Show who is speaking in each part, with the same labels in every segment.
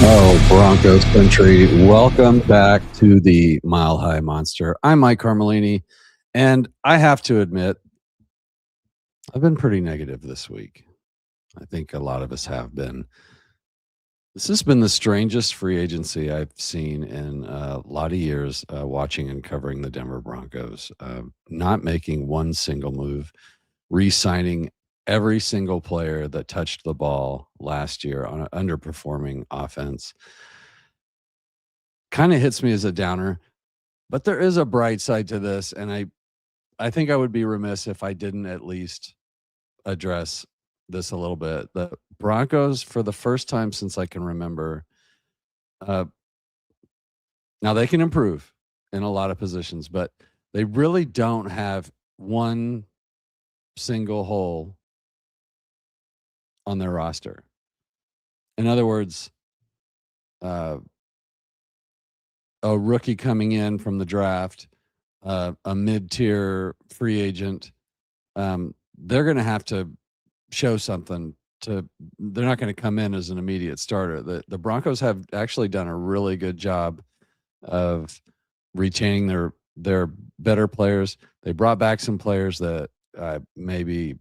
Speaker 1: Oh, Broncos country. Welcome back to the Mile High Monster. I'm Mike Carmelini, and I have to admit, I've been pretty negative this week. I think a lot of us have been. This has been the strangest free agency I've seen in a lot of years watching and covering the Denver Broncos. Not making one single move, re signing every single player that touched the ball last year on an underperforming offense. Kind of hits me as a downer. But there is a bright side to this, and I think I would be remiss if I didn't at least address this a little bit. The Broncos, for the first time since I can remember, uh, now they can improve in a lot of positions, but they really don't have one single hole on their roster. In other words, uh, a rookie coming in from the draft, a mid-tier free agent, they're going to have to show something to. They're not going to come in as an immediate starter. The Broncos have actually done a really good job of retaining their better players. They brought back some players that maybe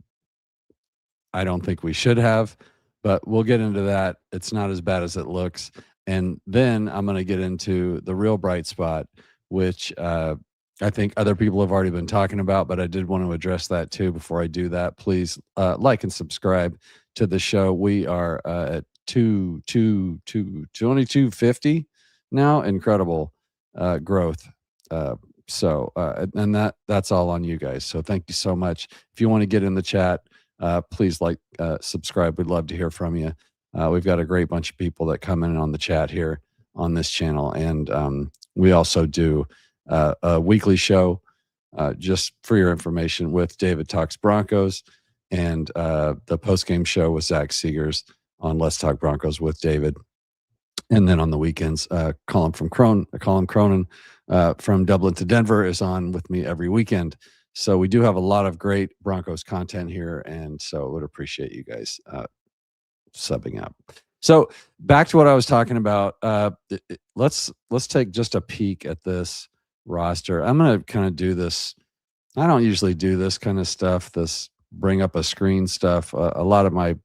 Speaker 1: I don't think we should have, but we'll get into that. It's not as bad as it looks. And then I'm going to get into the real bright spot, which I think other people have already been talking about, but I did want to address that too. Before I do that, please like and subscribe to the show. We are at 2250 now. Incredible growth. And that's all on you guys. So thank you so much. If you want to get in the chat, please subscribe. We'd love to hear from you. We've got a great bunch of people that come in on the chat here on this channel. And we also do a weekly show, just for your information, with David Talks Broncos, and the post-game show with Zach Seegers on Let's Talk Broncos with David. And then on the weekends, Colin Cronin from Dublin to Denver is on with me every weekend. So we do have a lot of great Broncos content here, and so I would appreciate you guys subbing up. So back to what I was talking about. Let's take just a peek at this roster. I'm going to kind of do this. I don't usually do this kind of stuff, this bring up a screen stuff. A lot of my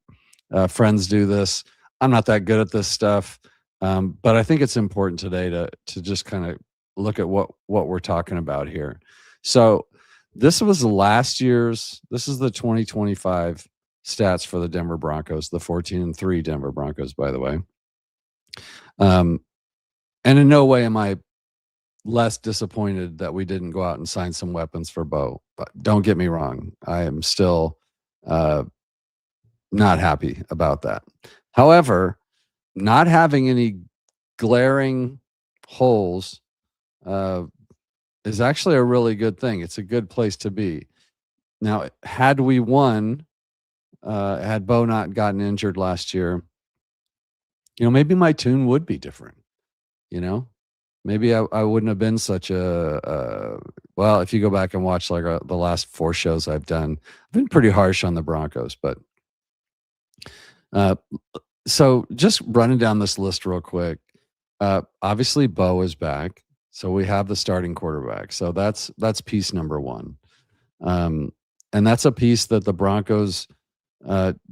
Speaker 1: friends do this. I'm not that good at this stuff, but I think it's important today to just kind of look at what we're talking about here. So this was this is the 2025 stats for the Denver Broncos, the 14-3 Denver Broncos, by the way. And in no way am I less disappointed that we didn't go out and sign some weapons for Bo. But don't get me wrong, I am still not happy about that. However, not having any glaring holes is actually a really good thing. It's a good place to be. Now, had we won, had Bo not gotten injured last year, maybe my tune would be different. Maybe I wouldn't have been such well, if you go back and watch the last 4 shows I've done, I've been pretty harsh on the Broncos. But so just running down this list real quick. Obviously, Bo is back, so we have the starting quarterback. So that's piece number 1, and that's a piece that the Broncos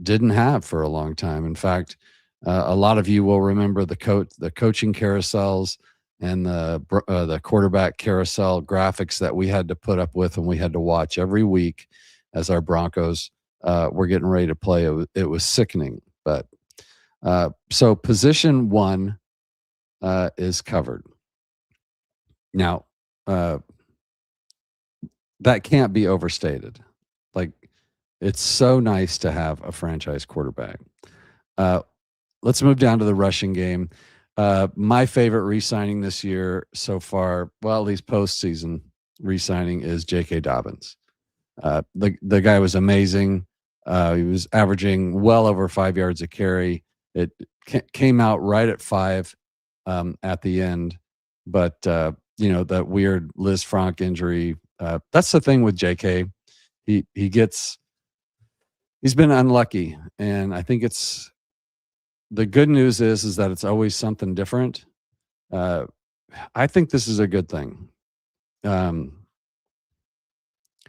Speaker 1: didn't have for a long time. In fact, a lot of you will remember the coaching carousels and the quarterback carousel graphics that we had to put up with and we had to watch every week as our Broncos were getting ready to play. It was sickening. But so position 1 is covered. Now, that can't be overstated. It's so nice to have a franchise quarterback. Let's move down to the rushing game. My favorite re-signing this year so far, well, at least postseason re-signing, is J.K. Dobbins. The guy was amazing. He was averaging well over 5 yards a carry. It came out right at 5 at the end. But, that weird Liz Frank injury, that's the thing with J.K. He's been unlucky, and I think it's the good news is that it's always something different. Uh, I think this is a good thing. Um,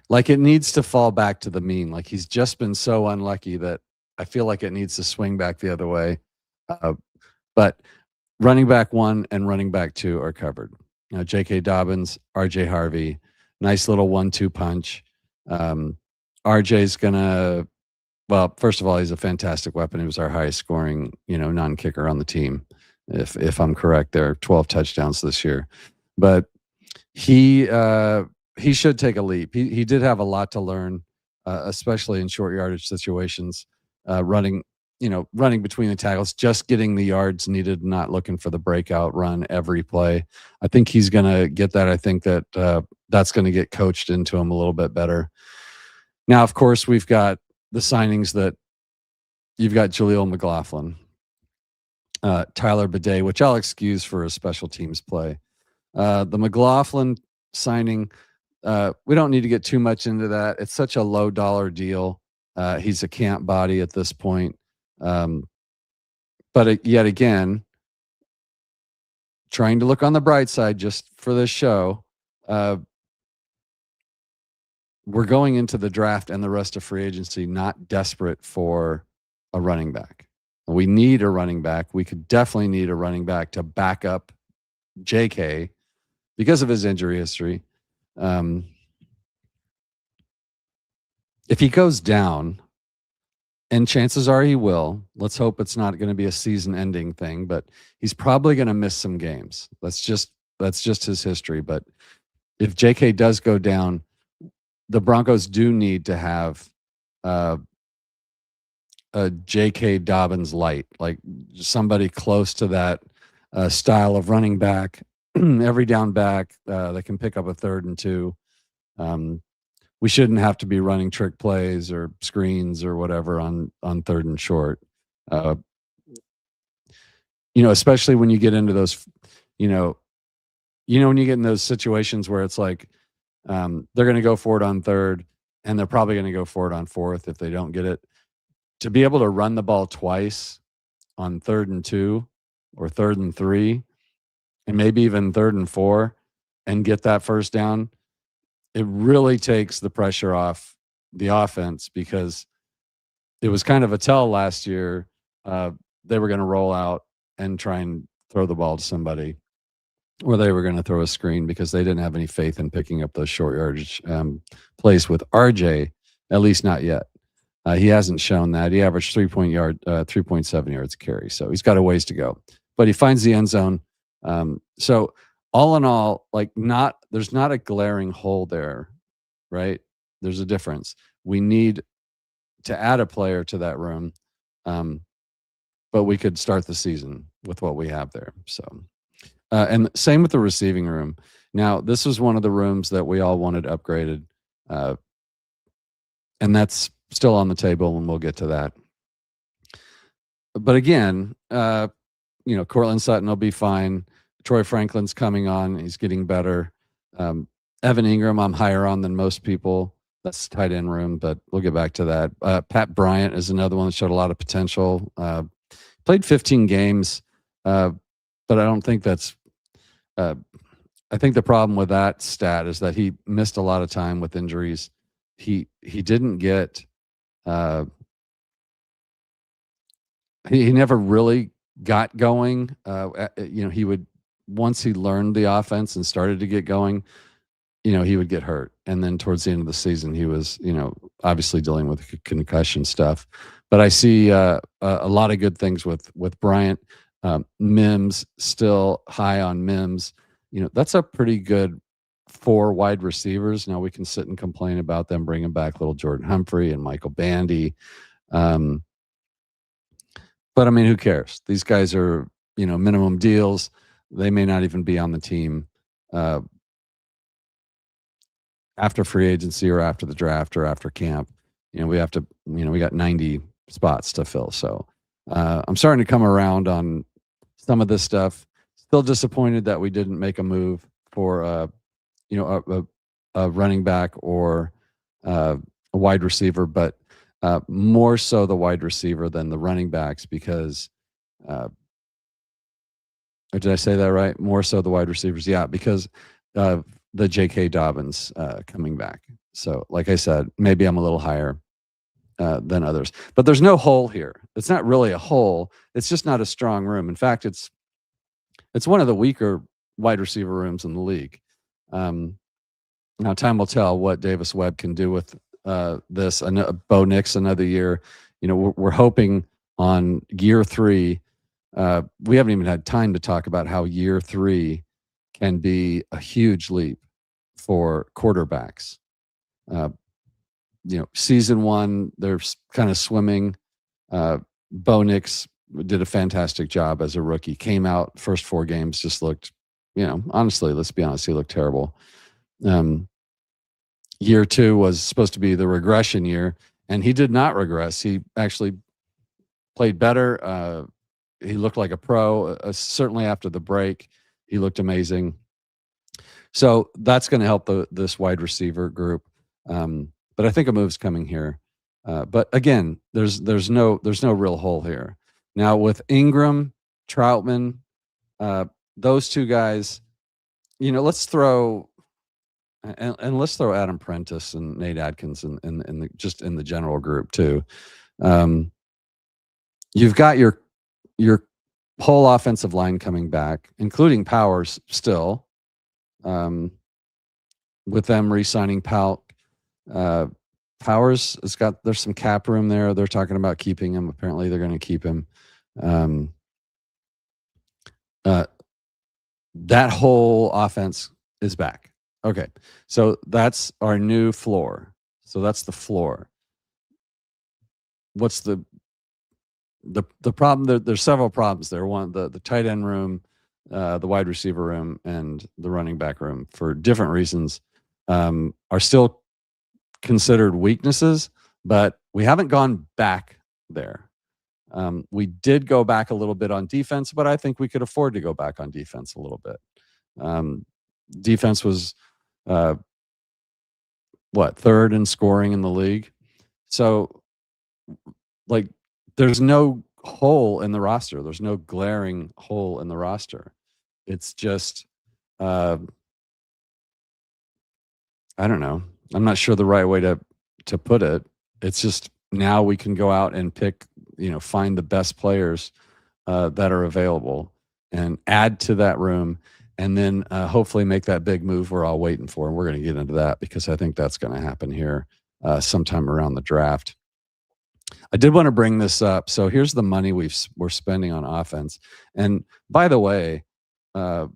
Speaker 1: like it needs to fall back to the mean. Like he's just been so unlucky that I feel like it needs to swing back the other way. Uh, but running back 1 and running back 2 are covered. J.K. Dobbins, R.J. Harvey, nice little 1-2 punch. R.J.'s gonna. Well, first of all, he's a fantastic weapon. He was our highest scoring, non-kicker on the team, if I'm correct. There, 12 touchdowns this year, but he should take a leap. He did have a lot to learn, especially in short yardage situations, running running between the tackles, just getting the yards needed, not looking for the breakout run every play. I think he's going to get that. I think that that's going to get coached into him a little bit better. Now, of course, we've got the signings that you've got Jaleel McLaughlin, Tyler Bidet, which I'll excuse for a special teams play. The McLaughlin signing, we don't need to get too much into that. It's such a low dollar deal. He's a camp body at this point. But yet again, trying to look on the bright side just for this show, we're going into the draft and the rest of free agency not desperate for a running back. We need a running back. We could definitely need a running back to back up JK because of his injury history. If he goes down, and chances are he will, let's hope it's not going to be a season-ending thing, but he's probably going to miss some games. That's just his history. But if JK does go down, the Broncos do need to have a J.K. Dobbins light, like somebody close to that style of running back, every down back that can pick up a 3rd and 2. We shouldn't have to be running trick plays or screens or whatever on 3rd and short. Especially when you get into those, when you get in those situations where it's like, they're going to go for it on 3rd and they're probably going to go for it on 4th if they don't get it. To be able to run the ball twice on 3rd and 2 or 3rd and 3 and maybe even 3rd and 4 and get that first down, it really takes the pressure off the offense, because it was kind of a tell last year. They were going to roll out and try and throw the ball to somebody, or they were going to throw a screen because they didn't have any faith in picking up those short yardage plays with RJ, at least not yet. He hasn't shown that. He averaged 3.7 yards a carry, so he's got a ways to go. But he finds the end zone. So all in all, there's not a glaring hole there, right? There's a difference. We need to add a player to that room, but we could start the season with what we have there. So, and same with the receiving room. Now, this was one of the rooms that we all wanted upgraded, and that's still on the table, and we'll get to that. But again, Cortland Sutton will be fine. Troy Franklin's coming on. He's getting better. Evan Ingram, I'm higher on than most people. That's tight end room, but we'll get back to that. Pat Bryant is another one that showed a lot of potential. Played 15 games, but I don't think that's I think the problem with that stat is that he missed a lot of time with injuries. He didn't get he never really got going. He would, once he learned the offense and started to get going, he would get hurt. And then towards the end of the season, he was, obviously dealing with concussion stuff. But I see a lot of good things with Bryant. Mims, still high on Mims. That's a pretty good 4 wide receivers. Now we can sit and complain about them bringing back little Jordan Humphrey and Michael Bandy. But I mean, who cares? These guys are, minimum deals. They may not even be on the team after free agency or after the draft or after camp. We have to, we got 90 spots to fill. So I'm starting to come around on some of this stuff. Still disappointed that we didn't make a move for, a running back or a wide receiver, but more so the wide receiver than the running backs, because Or did I say that right? More so the wide receivers. Yeah, because of the J.K. Dobbins coming back. So, like I said, maybe I'm a little higher than others. But there's no hole here. It's not really a hole. It's just not a strong room. In fact, it's one of the weaker wide receiver rooms in the league. Now, time will tell what Davis Webb can do with this. Bo Nix another year. We're hoping on year 3. We haven't even had time to talk about how year 3 can be a huge leap for quarterbacks. Season 1, they're kind of swimming. Bo Nix did a fantastic job as a rookie. Came out first 4 games, just looked, honestly, let's be honest, he looked terrible. Year 2 was supposed to be the regression year, and he did not regress. He actually played better. He looked like a pro. Certainly after the break, he looked amazing. So that's going to help this wide receiver group. But I think a move's coming here. But again, there's no real hole here. Now with Ingram, Troutman, those 2 guys, let's throw Adam Prentice and Nate Adkins in the general group too. You've got your whole offensive line coming back, including Powers still. With them re-signing Powell. Powers there's some cap room there. They're talking about keeping him. Apparently they're going to keep him. That whole offense is back. Okay. So that's our new floor. So that's the floor. What's the problem? There's several problems there. One, the tight end room, the wide receiver room, and the running back room, for different reasons, are still considered weaknesses, but we haven't gone back there. We did go back a little bit on defense, but I think we could afford to go back on defense a little bit. Defense was third in scoring in the league. So, there's no hole in the roster. There's no glaring hole in the roster. It's just, I don't know. I'm not sure the right way to put it. It's just now we can go out and pick, find the best players that are available and add to that room, and then hopefully make that big move we're all waiting for. And we're going to get into that because I think that's going to happen here sometime around the draft. I did want to bring this up. So here's the money we're spending on offense. And by the way, the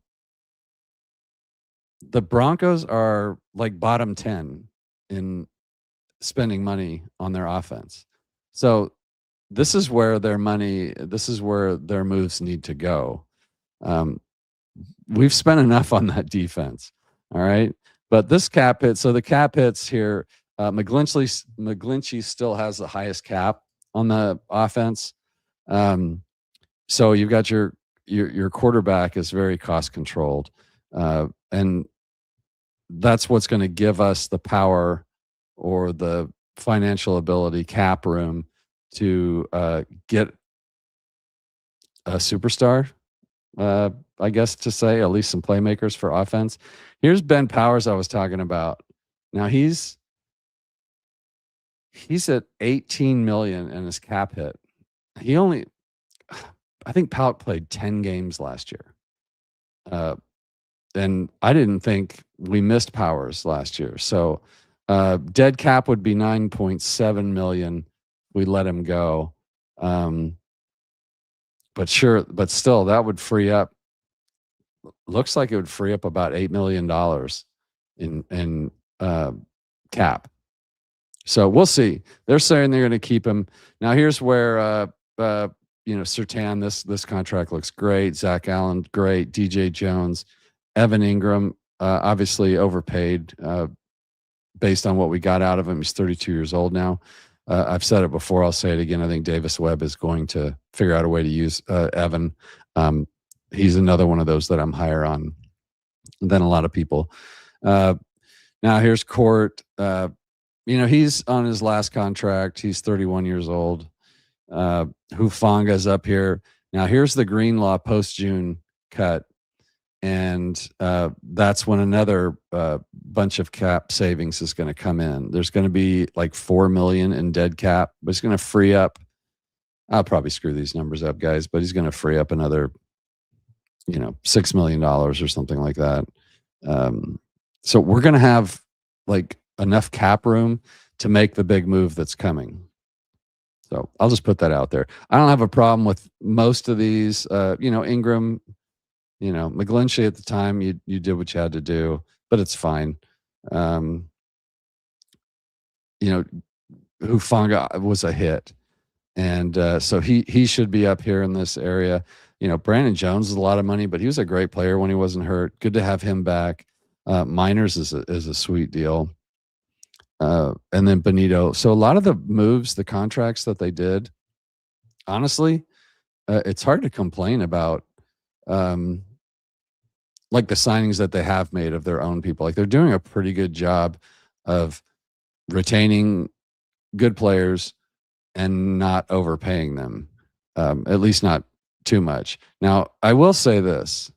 Speaker 1: Broncos are like bottom 10 in spending money on their offense. So this is where their moves need to go. We've spent enough on that defense. All right. But this cap hit, so the cap hits here, McGlinchey still has the highest cap on the offense. So you've got your quarterback is very cost controlled. And that's what's going to give us the power or the financial ability, cap room, to get a superstar, I guess to say, at least some playmakers for offense. Here's Ben Powers I was talking about. Now he's at 18 million in his cap hit. I think Pout played 10 games last year. And I didn't think we missed Powers last year. So dead cap would be 9.7 million. We let him go. But still that would free up. Looks like it would free up about $8 million in cap. So we'll see. They're saying they're going to keep him. Now here's where Surtain, this contract looks great. Zach Allen, great. DJ Jones, Evan Ingram, obviously overpaid based on what we got out of him. He's 32 years old now. I've said it before. I'll say it again. I think Davis Webb is going to figure out a way to use Evan. He's another one of those that I'm higher on than a lot of people. Now here's Court. He's on his last contract. He's 31 years old. Hufanga's up here. Now here's the Greenlaw post-June cut, and that's when another bunch of cap savings is going to come in. There's going to be like $4 million in dead cap, but it's going to free up. I'll probably screw these numbers up, guys, but he's going to free up another, $6 million or something like that. So we're going to have like enough cap room to make the big move that's coming. So I'll just put that out there. I don't have a problem with most of these. Ingram, McGlinchey at the time, you did what you had to do, but it's fine. Hufanga was a hit. And so he should be up here in this area. Brandon Jones is a lot of money, but he was a great player when he wasn't hurt. Good to have him back. Miners is a sweet deal. And then Benito. So a lot of the moves, the contracts that they did, honestly, it's hard to complain about. Like the signings that they have made of their own people. Like they're doing a pretty good job of retaining good players and not overpaying them, at least not too much. Now, I will say this.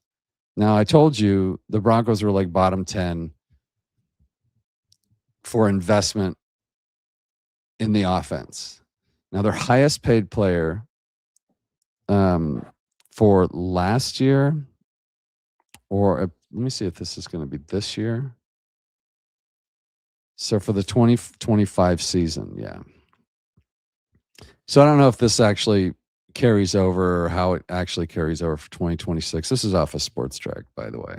Speaker 1: Now, I told you the Broncos were like bottom 10 for investment in the offense. Now, their highest paid player for last year, or let me see if this is going to be this year. So for the 2025 season, yeah. So I don't know if this actually carries over or how it actually carries over for 2026. This is off of Sports Track, by the way.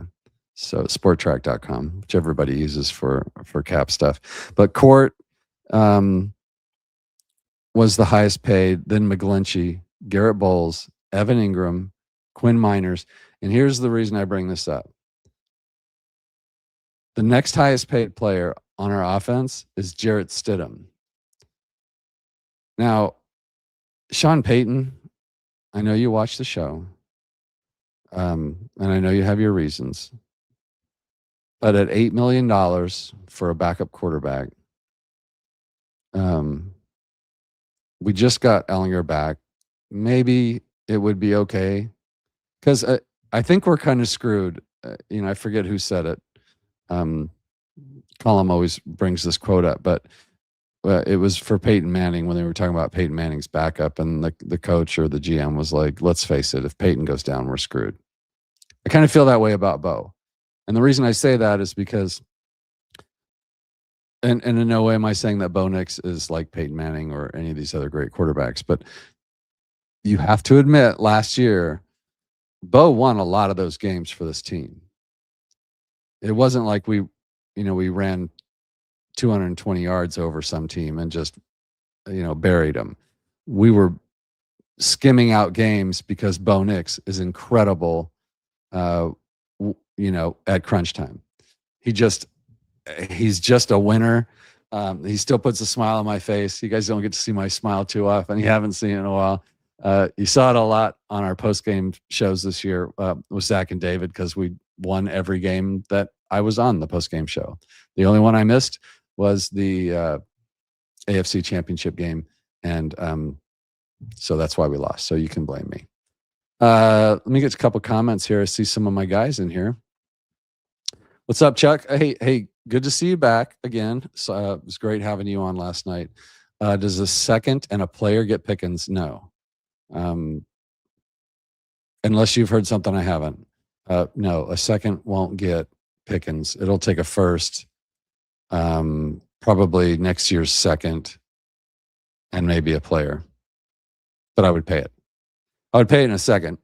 Speaker 1: So sporttrack.com, which everybody uses for cap stuff. But Court was the highest paid, then McGlinchey, Garrett Bowles, Evan Ingram, Quinn Miners. And here's the reason I bring this up. The next highest paid player on our offense is Jarrett Stidham. Now, Sean Payton, I know you watch the show, and I know you have your reasons. But at $8 million for a backup quarterback, we just got Ellinger back. Maybe it would be okay. Because I think we're kind of screwed. I forget who said it. Colum always brings this quote up, but it was for Peyton Manning when they were talking about Peyton Manning's backup, and the coach or the GM was like, let's face it, if Peyton goes down, we're screwed. I kind of feel that way about Bo. And the reason I say that is because, and in no way am I saying that Bo Nix is like Peyton Manning or any of these other great quarterbacks, but you have to admit last year, Bo won a lot of those games for this team. It wasn't like we ran 220 yards over some team and just, buried them. We were skimming out games because Bo Nix is incredible, at crunch time. He's just a winner. He still puts a smile on my face. You guys don't get to see my smile too often. You haven't seen it in a while. You saw it a lot on our post-game shows this year with Zach and David because we won every game that I was on the post-game show. The only one I missed was the AFC Championship game, and so that's why we lost. So you can blame me. Let me get a couple comments here. I see some of my guys in here. What's up, Chuck? Hey, good to see you back again. So, it was great having you on last night. Does a second and a player get Pickens? No. Unless you've heard something I haven't. No, a second won't get Pickens. It'll take a first, probably next year's second, and maybe a player. But I would pay it. I would pay it in a second.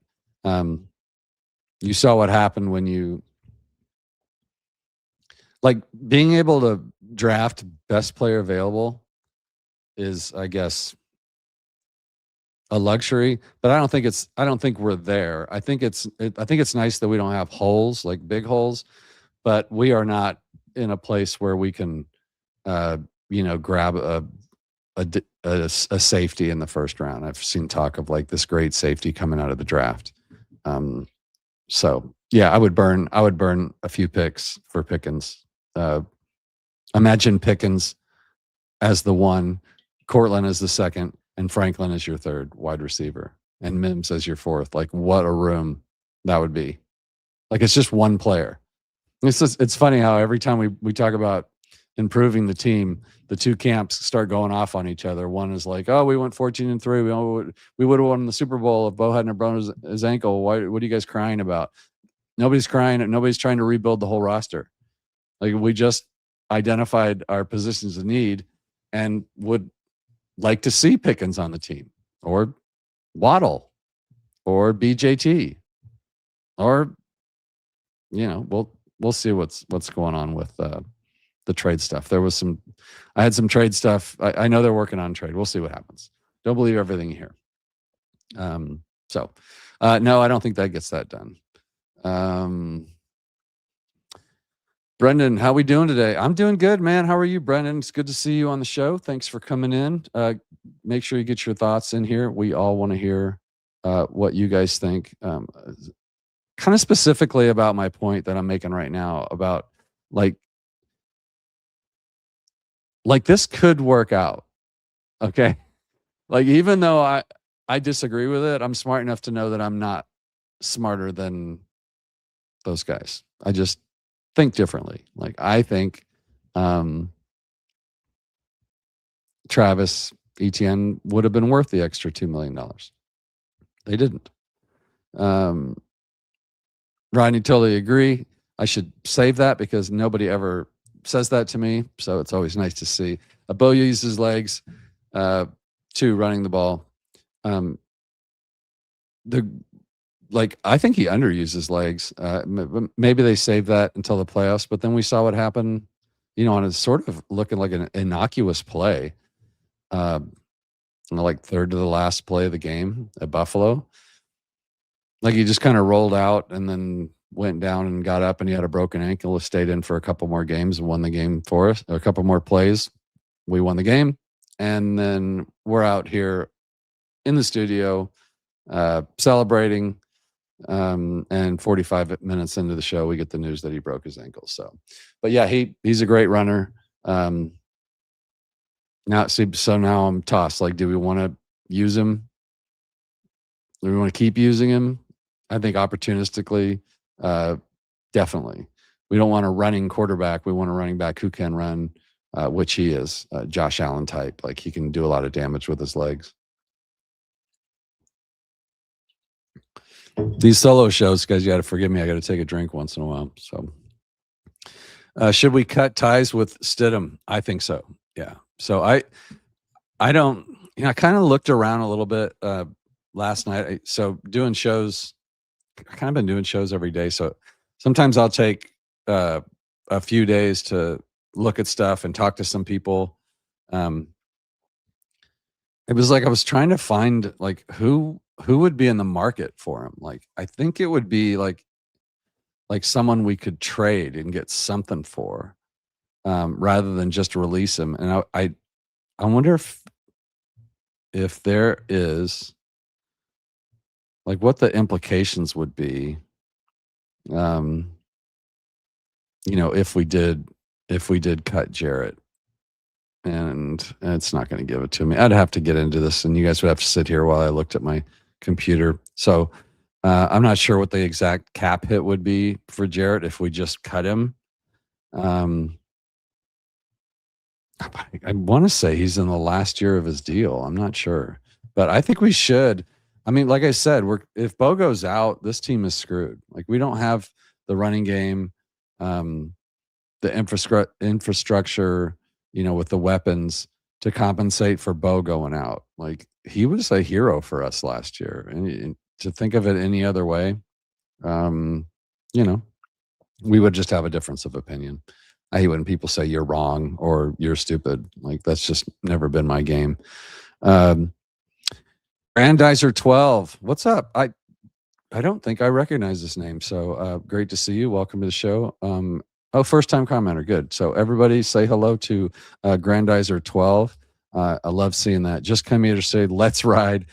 Speaker 1: You saw what happened when you, like, being able to draft best player available is, I guess, a luxury, but I don't think we're there. I think it's nice that we don't have holes, like big holes, but we are not in a place where we can, grab a safety in the first round. I've seen talk of like this great safety coming out of the draft. So yeah, I would burn a few picks for Pickens. Imagine Pickens as the one, Cortland as the second, and Franklin as your third wide receiver. and Mims as your fourth. Like, what a room that would be. Like, it's just one player. It's funny how every time we talk about improving the team, the two camps start going off on each other. One is like, "Oh, we went 14-3. We would have won the Super Bowl if Bo hadn't broken his ankle. What are you guys crying about?" Nobody's crying. Nobody's trying to rebuild the whole roster. Like, we just identified our positions of need and would like to see Pickens on the team, or Waddle, or BJT, or we'll see what's going on with the trade stuff. I had some trade stuff. I know they're working on trade. We'll see what happens. Don't believe everything you hear. No, I don't think that gets that done. Brendan, how we doing today? I'm doing good, man. How are you, Brendan? It's good to see you on the show. Thanks for coming in. Make sure you get your thoughts in here. We all want to hear what you guys think. Kind of specifically about my point that I'm making right now about like this could work out. Okay. Like, even though I disagree with it, I'm smart enough to know that I'm not smarter than those guys. I just think differently. Like, I think Travis Etienne would have been worth the extra $2 million. They didn't. Rodney, totally agree. I should save that because nobody ever says that to me. So it's always nice to see. Bo uses his legs to running the ball. I think he underuses legs. Maybe they saved that until the playoffs, but then we saw what happened, on a sort of looking like an innocuous play, like third to the last play of the game at Buffalo. Like, he just kind of rolled out and then went down and got up, and he had a broken ankle, stayed in for a couple more games and won the game for us. A couple more plays. We won the game. And then we're out here in the studio celebrating. And 45 minutes into the show, we get the news that he broke his ankle. So, but yeah, he's a great runner. Now I'm tossed. Like, do we want to use him? Do we want to keep using him? I think opportunistically, definitely. We don't want a running quarterback. We want a running back who can run, which he is, Josh Allen type. Like, he can do a lot of damage with his legs. These solo shows, guys, you got to forgive me. I got to take a drink once in a while. So, should we cut ties with Stidham? I think so. Yeah. So I don't. I kind of looked around a little bit last night. So doing shows, I kind of been doing shows every day. So sometimes I'll take a few days to look at stuff and talk to some people. It was like I was trying to find like who would be in the market for him. Like, I think it would be like someone we could trade and get something for, rather than just release him. And I wonder if there is, like, what the implications would be, if we did cut Jarrett. And it's not going to give it to me. I'd have to get into this, and you guys would have to sit here while I looked at my computer. So I'm not sure what the exact cap hit would be for Jarrett if we just cut him. I want to say he's in the last year of his deal. I'm not sure, but I think we should. I mean, like I said, if Bo goes out, this team is screwed. Like, we don't have the running game, the infrastructure, with the weapons to compensate for Bo going out. Like, he was a hero for us last year, and to think of it any other way, we would just have a difference of opinion. I hate when people say you're wrong or you're stupid. Like, that's just never been my game. Grandizer 12, what's up? I don't think I recognize this name. So great to see you. Welcome to the show. First time commenter. Good. So everybody say hello to Grandizer 12. I love seeing that. Just come here to say, let's ride.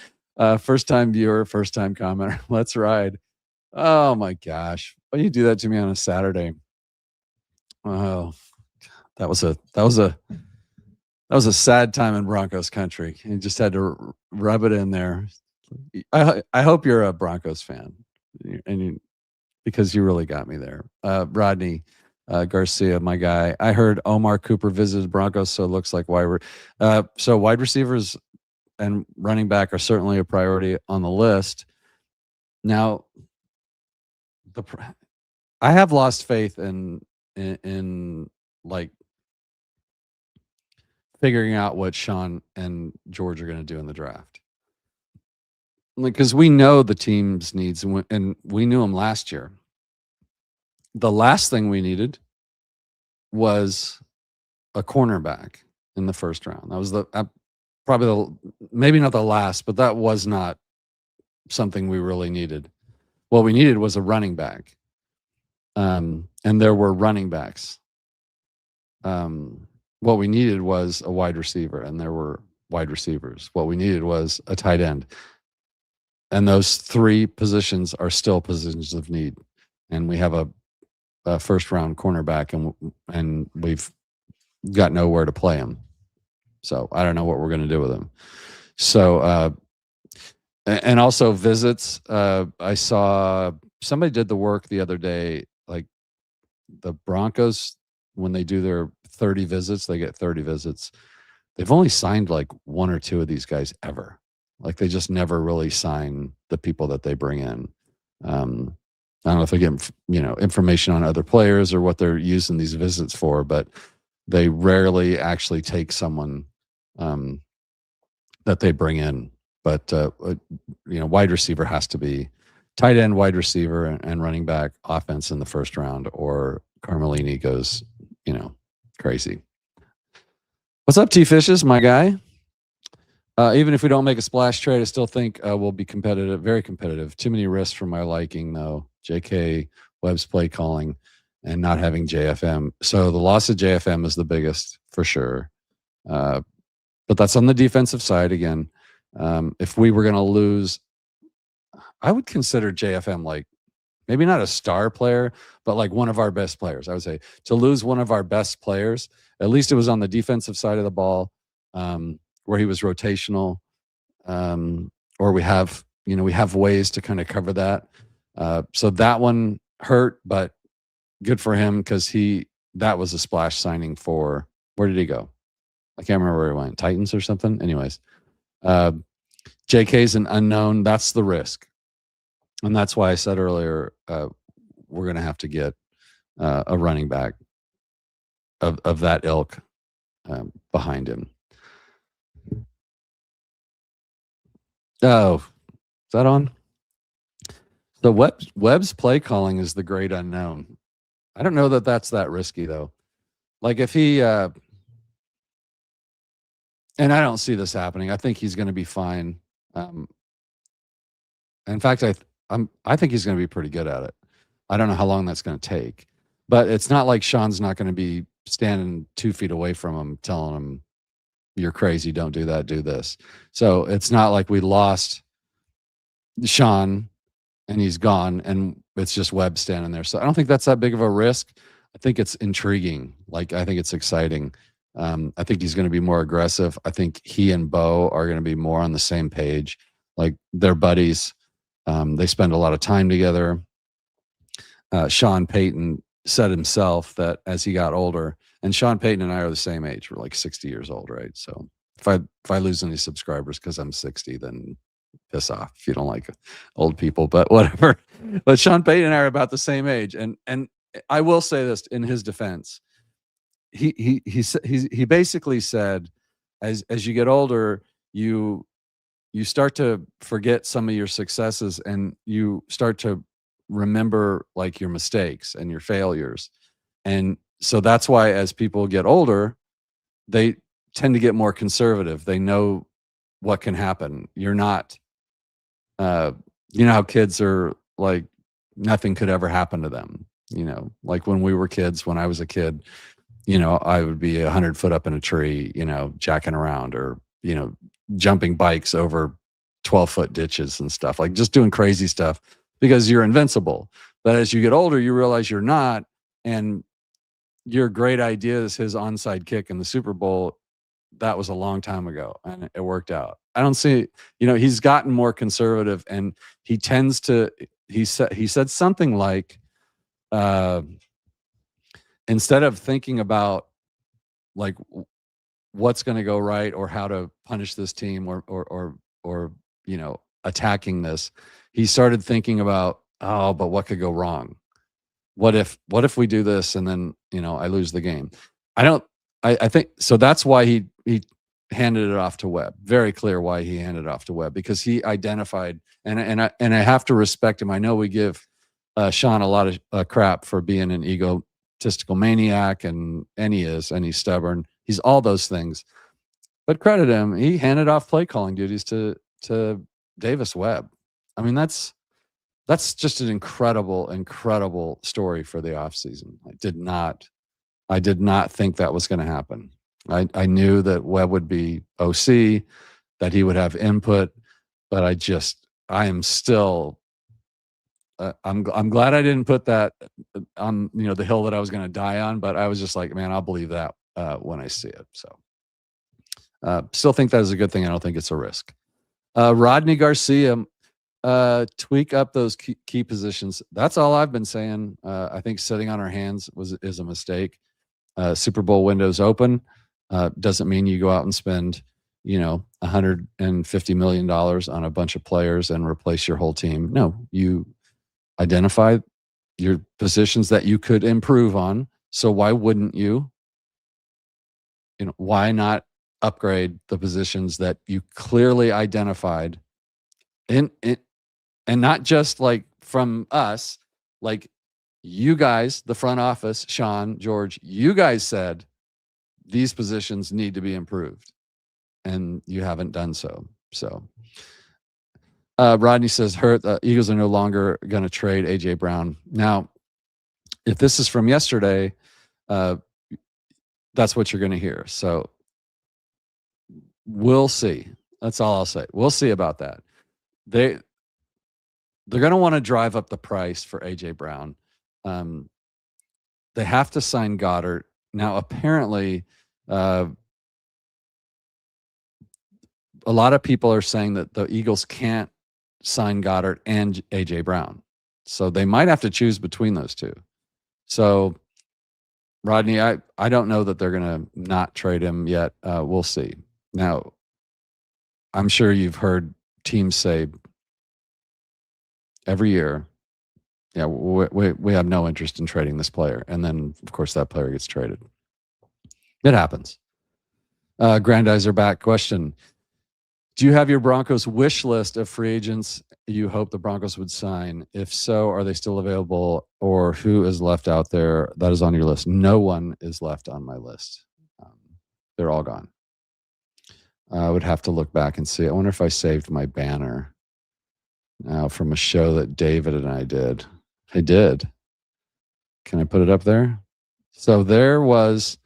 Speaker 1: First time viewer, first time commenter. Let's ride. Oh my gosh. Why do you do that to me on a Saturday? Oh, that was a sad time in Broncos country. You just had to rub it in there. I hope you're a Broncos fan, because you really got me there. Rodney Garcia, my guy. I heard Omar Cooper visited Broncos, so it looks like so wide receivers and running back are certainly a priority on the list. Now, I have lost faith in like figuring out what Sean and George are going to do in the draft. Like, because we know the team's needs, and we knew them last year. The last thing we needed was a cornerback in the first round. That was probably maybe not the last, but that was not something we really needed. What we needed was a running back. And there were running backs. What we needed was a wide receiver, and there were wide receivers. What we needed was a tight end. And those three positions are still positions of need. And we have a first round cornerback, and we've got nowhere to play him. So I don't know what we're going to do with him. So, and also visits. I saw somebody did the work the other day, like the Broncos, when they do their 30 visits, they get 30 visits. They've only signed like one or two of these guys ever. Like they just never really sign the people that they bring in. I don't know if they get, information on other players or what they're using these visits for, but they rarely actually take someone that they bring in. But wide receiver has to be tight end, wide receiver, and running back offense in the first round, or Carmelini goes, crazy. What's up, T-Fishes, my guy? Even if we don't make a splash trade, I still think we'll be competitive, very competitive. Too many risks for my liking, though. JK, Webb's play calling, and not having JFM. So the loss of JFM is the biggest for sure. But that's on the defensive side again. If we were going to lose, I would consider JFM like maybe not a star player, but like one of our best players. I would say to lose one of our best players, at least it was on the defensive side of the ball, where he was rotational, or we have ways to kind of cover that. So that one hurt, but good for him because that was a splash signing for, where did he go? I can't remember where he went. Titans or something. Anyways, JK's an unknown. That's the risk. And that's why I said earlier, we're going to have to get a running back of that ilk behind him. Oh, is that on? So Webb's play calling is the great unknown. I don't know that that's that risky though. Like if he, and I don't see this happening. I think he's going to be fine. In fact, I think he's going to be pretty good at it. I don't know how long that's going to take, but it's not like Sean's not going to be standing 2 feet away from him, telling him, "You're crazy. Don't do that. Do this." So it's not like we lost Sean and he's gone and it's just Webb standing there. So I don't think that's that big of a risk. I think it's intriguing. Like, I think it's exciting. I think he's going to be more aggressive. I think he and Bo are going to be more on the same page. Like, they're buddies. They spend a lot of time together. Sean Payton said himself that as he got older, and Sean Payton and I are the same age. We're like 60 years old, right? So if I lose any subscribers because I'm 60, then piss off if you don't like old people, but whatever. But Sean Payton and I are about the same age, and I will say this in his defense. He basically said, as you get older, you start to forget some of your successes, and you start to remember like your mistakes and your failures. And so that's why as people get older, they tend to get more conservative. They know what can happen. You're not, you know how kids are like, nothing could ever happen to them. Like when we were kids, when I was a kid, I would be 100 foot up in a tree, jacking around, or, jumping bikes over 12-foot ditches and stuff, like just doing crazy stuff because you're invincible. But as you get older, you realize you're not. And your great idea is his onside kick in the Super Bowl. That was a long time ago and it worked out. I don't see, he's gotten more conservative, and he tends to, he said something like, uh, instead of thinking about like what's going to go right or how to punish this team or attacking this, he started thinking about, oh, but what could go wrong? What if we do this and then I lose the game? I don't. I think so. That's why he handed it off to Webb. Very clear why he handed it off to Webb, because he identified, and I have to respect him. I know we give Sean a lot of crap for being an egotistical maniac, and he is, and he's stubborn. He's all those things. But credit him, he handed off play calling duties to Davis Webb. I mean, that's just an incredible story for the offseason. I did not think that was going to happen. I knew that Webb would be OC, that he would have input, but I am still I'm glad I didn't put that on the hill that I was going to die on, but I was just like, man, I'll believe that when I see it. So still think that is a good thing. I don't think it's a risk. Rodney Garcia, tweak up those key positions. That's all I've been saying. I think sitting on our hands is a mistake. Super Bowl window's open. Doesn't mean you go out and spend $150 million on a bunch of players and replace your whole team. No, you identify your positions that you could improve on. So why wouldn't you? Why not upgrade the positions that you clearly identified in it? And not just like from us, like you guys, the front office, Sean, George, you guys said these positions need to be improved, and you haven't done so. So Rodney says, Eagles are no longer going to trade A.J. Brown. Now, if this is from yesterday, that's what you're going to hear. So we'll see. That's all I'll say. We'll see about that. They're going to want to drive up the price for A.J. Brown. They have to sign Goddard. Now, apparently, a lot of people are saying that the Eagles can't sign Goddard and A.J. Brown. So they might have to choose between those two. So, Rodney, I don't know that they're going to not trade him yet. We'll see. Now, I'm sure you've heard teams say every year, yeah, we have no interest in trading this player. And then, of course, that player gets traded. It happens. Grandizer back question. Do you have your Broncos wish list of free agents you hope the Broncos would sign? If so, are they still available, or who is left out there that is on your list? No one is left on my list. They're all gone. I would have to look back and see. I wonder if I saved my banner now from a show that David and I did. I did. Can I put it up there? So there was,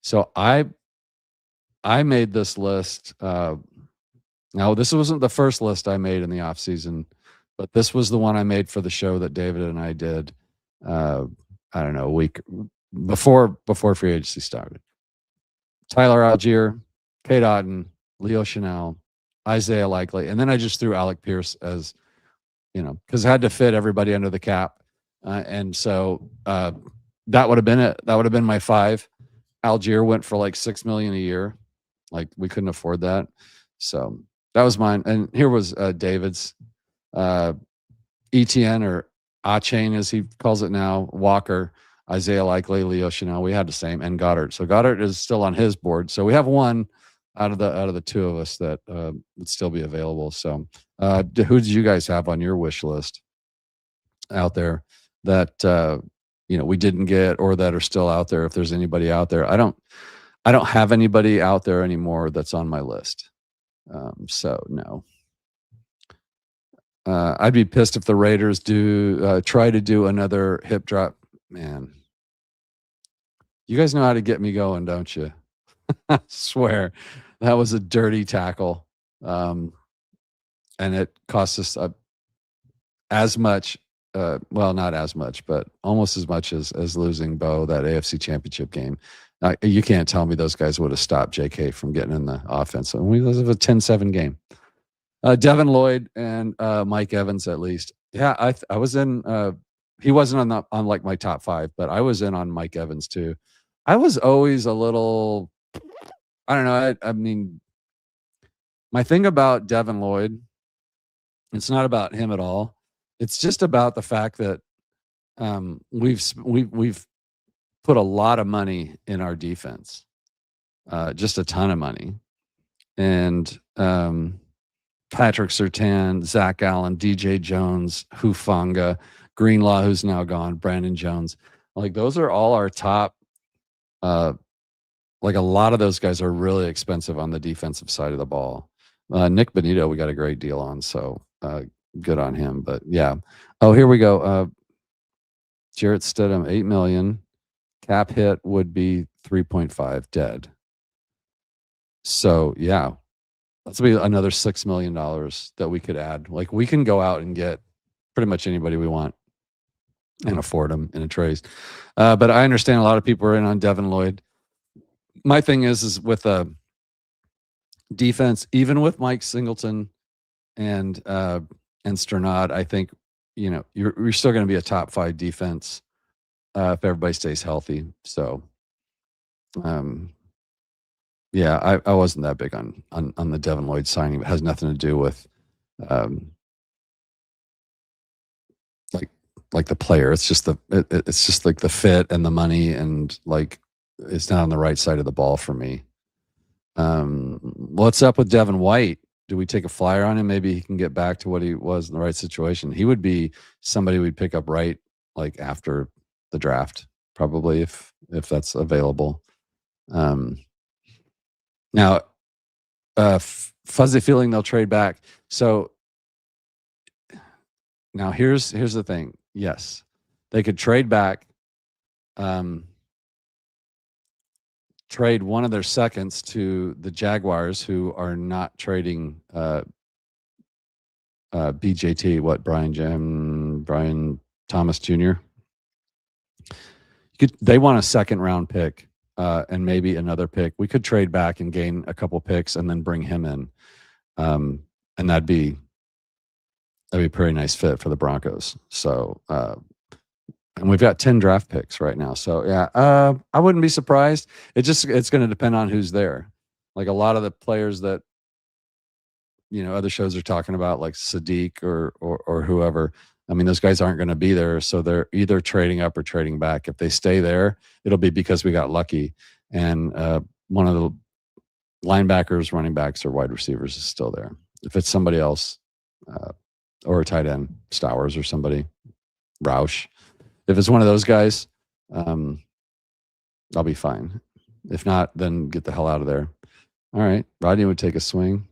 Speaker 1: so I made this list. Now, this wasn't the first list I made in the off season, but this was the one I made for the show that David and I did. I don't know, a week before free agency started. Tyler Algier, Kate Otten, Leo Chanel, Isaiah Likely, and then I just threw Alec Pierce as, because I had to fit everybody under the cap, and so that would have been it. That would have been my 5. Algier went for like $6 million a year, like we couldn't afford that, so that was mine. And here was David's, ETN, or A-Chain as he calls it now, Walker, Isaiah Likely, Leo Chanel. We had the same, and Goddard. So Goddard is still on his board. So we have one out of the 2 of us that would still be available. So who did you guys have on your wish list out there that we didn't get, or that are still out there? If there's anybody out there, I don't have anybody out there anymore that's on my list. So no. I'd be pissed if the Raiders try to do another hip drop. Man, you guys know how to get me going, don't you? I swear that was a dirty tackle, and it cost us as much well, not as much, but almost as much as losing Bo that AFC Championship game. You can't tell me those guys would have stopped JK from getting in the offense. And we was a 10-7 game. Devin Lloyd and Mike Evans, at least. Yeah, I was in. He wasn't on like my top 5, but I was in on Mike Evans too. I was always a little. I don't know. I mean, my thing about Devin Lloyd, it's not about him at all. It's just about the fact that we've put a lot of money in our defense, just a ton of money, and Patrick Surtain, Zach Allen, DJ Jones, Hufanga, Greenlaw, who's now gone, Brandon Jones. Like those are all our top. Like a lot of those guys are really expensive on the defensive side of the ball. Nick Benito, we got a great deal on, so good on him. But yeah. Oh, here we go. Jarrett Stidham, $8 million. Cap hit would be 3.5 dead. So yeah, that's be another $6 million that we could add. Like we can go out and get pretty much anybody we want and afford them in a trade. But I understand a lot of people are in on Devin Lloyd. My thing is with defense, even with Mike Singleton and Sternad, I think you're still going to be a top 5 defense if everybody stays healthy. So, yeah, I wasn't that big on the Devin Lloyd signing. It has nothing to do with like the player. It's just it's just like the fit and the money, and like it's not on the right side of the ball for me. What's up with Devin White? Do we take a flyer on him? Maybe he can get back to what he was in the right situation. He would be somebody we'd pick up right like after the draft, probably if that's available. Now, fuzzy feeling they'll trade back. So now here's the thing. Yes, they could trade back, trade one of their seconds to the Jaguars, who are not trading BJT. What, Brian Thomas Jr. They want a 2nd round pick and maybe another pick. We could trade back and gain a couple picks and then bring him in, and that'd be a pretty nice fit for the Broncos. So, and we've got 10 draft picks right now. So yeah, I wouldn't be surprised. It's going to depend on who's there. Like a lot of the players that, other shows are talking about, like Sadiq or whoever. I mean, those guys aren't going to be there. So they're either trading up or trading back. If they stay there, it'll be because we got lucky. And one of the linebackers, running backs, or wide receivers is still there. If it's somebody else, or a tight end, Stowers or somebody, Roush. If it's one of those guys, I'll be fine. If not, then get the hell out of there. All right. Rodney would take a swing.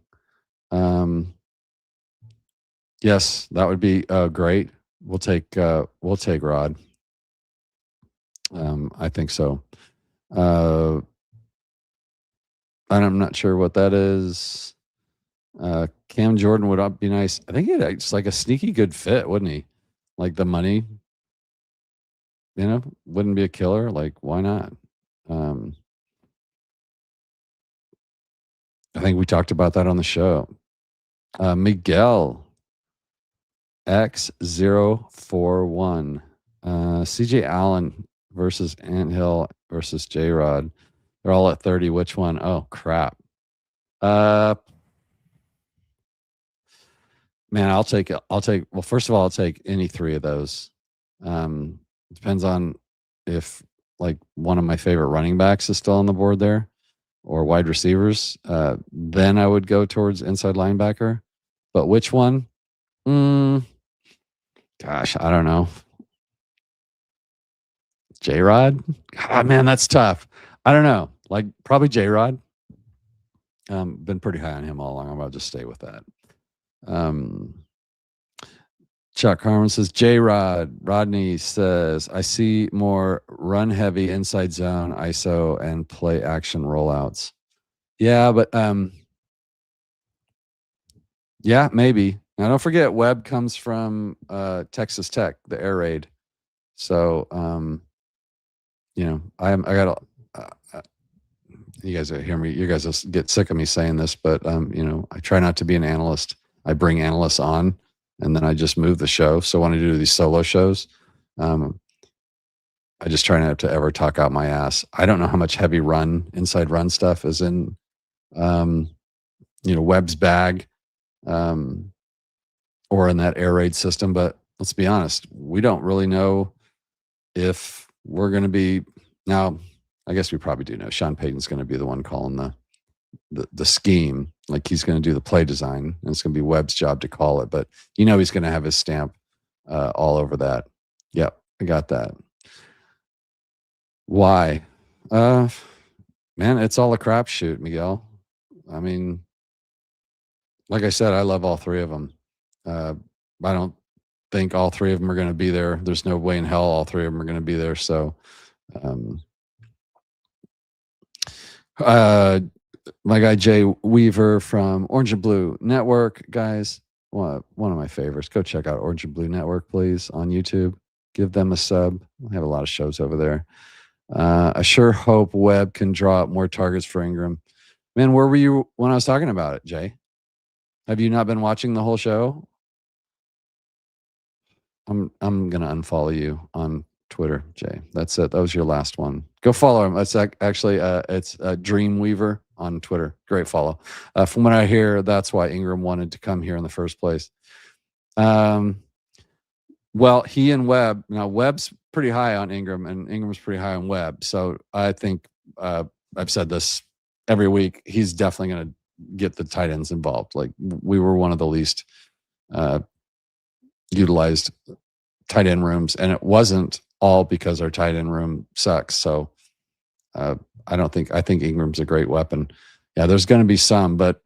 Speaker 1: Yes, that would be great. We'll take Rod. I think so. I'm not sure what that is. Cam Jordan would be nice. I think it's like a sneaky good fit, wouldn't he? Like the money, wouldn't be a killer. Like, why not? I think we talked about that on the show. Miguel X041. CJ Allen versus Anthill versus J-Rod. They're all at 30. Which one? Oh, crap. Man, I'll take, well, first of all, I'll take any 3 of those. Depends on if like one of my favorite running backs is still on the board there, or wide receivers. Then I would go towards inside linebacker. But which one? Gosh, I don't know. J-Rod? God, man, that's tough. I don't know. Like probably J-Rod. Been pretty high on him all along. I'm about to just stay with that. Chuck Harmon says, J-Rod. Rodney says, I see more run heavy inside zone, ISO, and play action rollouts. Yeah, but yeah, maybe. Now, don't forget, Webb comes from Texas Tech, the air raid. So, I got you guys hear me. You guys will get sick of me saying this, but I try not to be an analyst. I bring analysts on, and then I just move the show. So when I do these solo shows, I just try not to ever talk out my ass. I don't know how much heavy inside run stuff is in, Webb's bag, or in that air raid system. But let's be honest, we don't really know if we're going to be now. I guess we probably do know Sean Payton's going to be the one calling the scheme. Like he's going to do the play design, and it's going to be Webb's job to call it. But he's going to have his stamp all over that. Yep, I got that. Why? Man, it's all a crapshoot, Miguel. I mean, like I said, I love all three of them. I don't think all three of them are going to be there. There's no way in hell all three of them are going to be there. So, my guy Jay Weaver from Orange and Blue Network, guys, one of my favorites. Go check out Orange and Blue Network, please, on YouTube. Give them a sub. I have a lot of shows over there. I sure hope Webb can draw up more targets for Ingram. Man, where were you when I was talking about it, Jay? Have you not been watching the whole show? I'm gonna unfollow you on Twitter, Jay. That's it. That was your last one. Go follow him. That's actually it's Dreamweaver on Twitter. Great follow. From what I hear, that's why Ingram wanted to come here in the first place. Well, he and Webb. Now Webb's pretty high on Ingram, and Ingram's pretty high on Webb. So I think I've said this every week. He's definitely going to get the tight ends involved. Like we were one of the least utilized tight end rooms, and it wasn't all because our tight end room sucks. So I think Ingram's a great weapon. Yeah, there's going to be some, but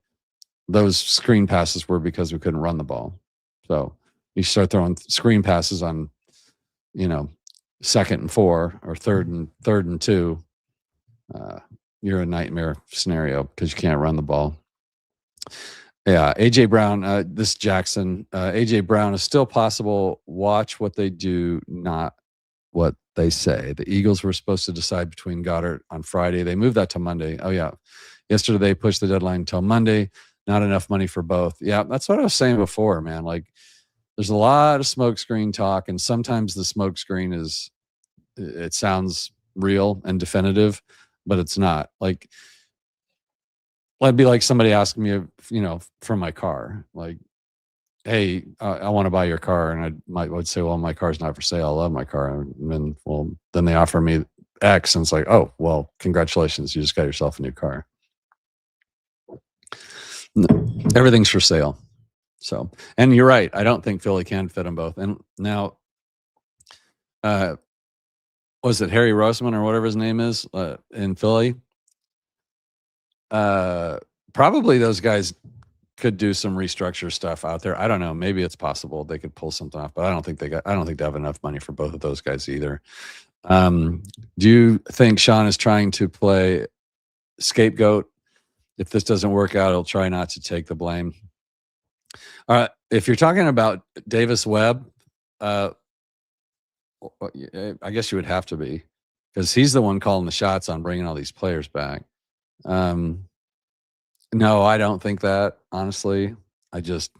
Speaker 1: those screen passes were because we couldn't run the ball. So you start throwing screen passes on, 2nd and 4 or third and 2. You're a nightmare scenario because you can't run the ball. Yeah, AJ Brown, this Jackson, AJ Brown is still possible. Watch what they do, not what they say. The Eagles were supposed to decide between Goddard on Friday. They moved that to Monday. Oh, yeah. Yesterday, they pushed the deadline until Monday. Not enough money for both. Yeah, that's what I was saying before, man. Like, there's a lot of smokescreen talk, and sometimes the smokescreen it sounds real and definitive, but it's not. Like, it'd be like somebody asking me, for my car, like, hey, I want to buy your car. And I would say, well, my car's not for sale. I love my car. And then they offer me X, and it's like, oh, well, congratulations. You just got yourself a new car. No, everything's for sale. So, and you're right. I don't think Philly can fit them both. And now, was it Harry Roseman or whatever his name is in Philly? Probably those guys could do some restructure stuff out there. I don't know. Maybe it's possible they could pull something off, but I don't think they have enough money for both of those guys either. Do you think Sean is trying to play scapegoat? If this doesn't work out, he'll try not to take the blame. If you're talking about Davis Webb, I guess you would have to be, because he's the one calling the shots on bringing all these players back. No, I don't think that, honestly. I just,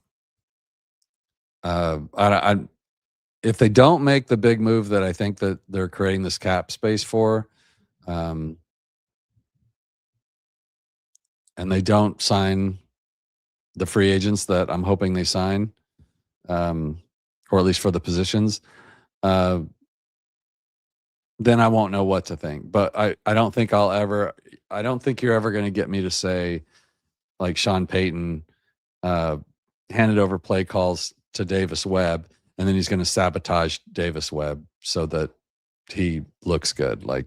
Speaker 1: if they don't make the big move that I think that they're creating this cap space for, and they don't sign the free agents that I'm hoping they sign, or at least for the positions, then I won't know what to think. But I don't think you're ever going to get me to say, like Sean Payton handed over play calls to Davis Webb, and then he's going to sabotage Davis Webb so that he looks good. Like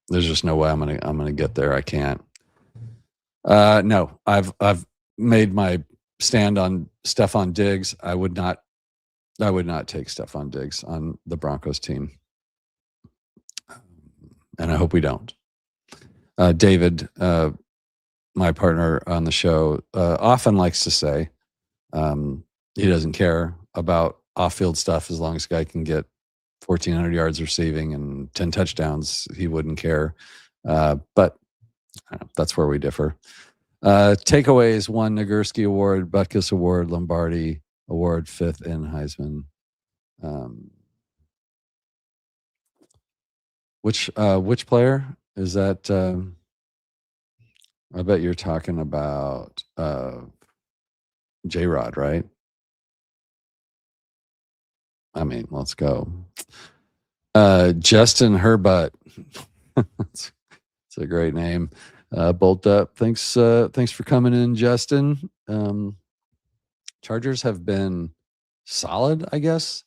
Speaker 1: there's just no way I'm gonna get there. I can't. No, I've made my stand on Stephon Diggs. I would not take Stephon Diggs on the Broncos team, and I hope we don't. David, my partner on the show, often likes to say, He doesn't care about off-field stuff as long as a guy can get 1,400 yards receiving and 10 touchdowns. He wouldn't care. But that's where we differ. Takeaways: 1 Nagurski Award, Butkus Award, Lombardi Award, 5th in Heisman. Which player is that? I bet you're talking about J-Rod, right? I mean, let's go. Justin Herbutt. It's a great name. Bolt up. Thanks for coming in, Justin. Chargers have been solid, I guess.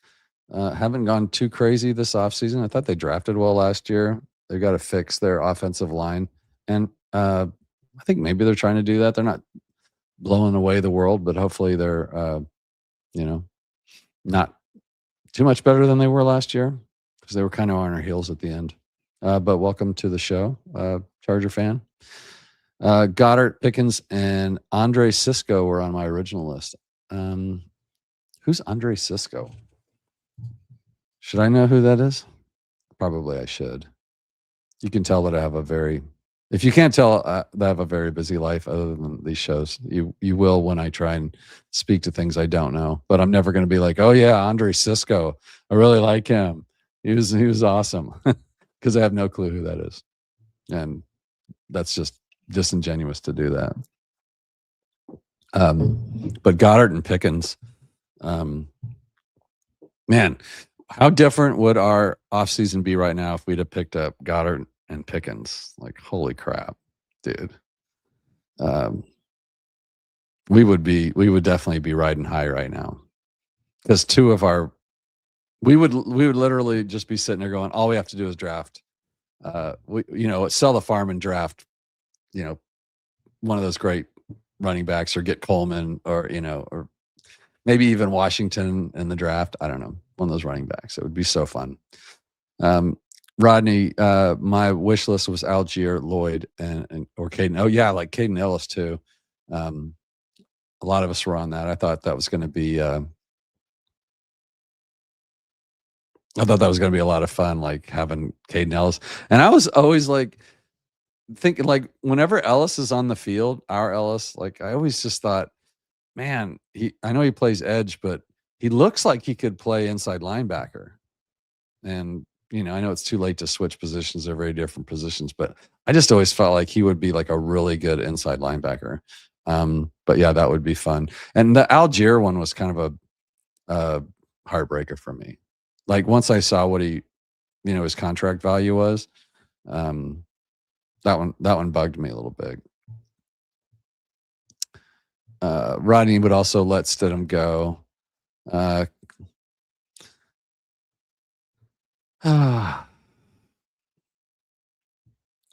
Speaker 1: Haven't gone too crazy this offseason. I thought they drafted well last year. They've got to fix their offensive line. And I think maybe they're trying to do that. They're not blowing away the world, but hopefully they're, not too much better than they were last year, because they were kind of on our heels at the end. But welcome to the show, Charger fan. Goddard, Pickens, and Andre Cisco were on my original list. Who's Andre Cisco? Should I know who that is? Probably I should. You can tell that I have if you can't tell, that I have a very busy life other than these shows. You will when I try and speak to things I don't know. But I'm never going to be like, oh yeah, Andre Cisco. I really like him. He was awesome, because I have no clue who that is. And that's just disingenuous to do that. But Goddard and Pickens, man, how different would our offseason be right now if we'd have picked up Goddard and Pickens? Like, holy crap, dude. We would definitely be riding high right now, because we would literally just be sitting there going, all we have to do is draft. Sell the farm and draft, one of those great running backs, or get Coleman, or maybe even Washington in the draft. I don't know, one of those running backs. It would be so fun. Rodney, my wish list was Algier, Lloyd, or Caden. Oh yeah, like Caden Ellis too. A lot of us were on that. I thought that was going to be. I thought that was going to be a lot of fun, like having Caden Ellis. And I was always like thinking, like, whenever Ellis is on the field, our Ellis, like, I always just thought, man, I know he plays edge, but he looks like he could play inside linebacker. And I know it's too late to switch positions. They're very different positions, but I just always felt like he would be like a really good inside linebacker. But yeah, that would be fun. And the Algier one was kind of a heartbreaker for me. Like, once I saw what his contract value was, that one bugged me a little bit. Rodney would also let Stidham go. All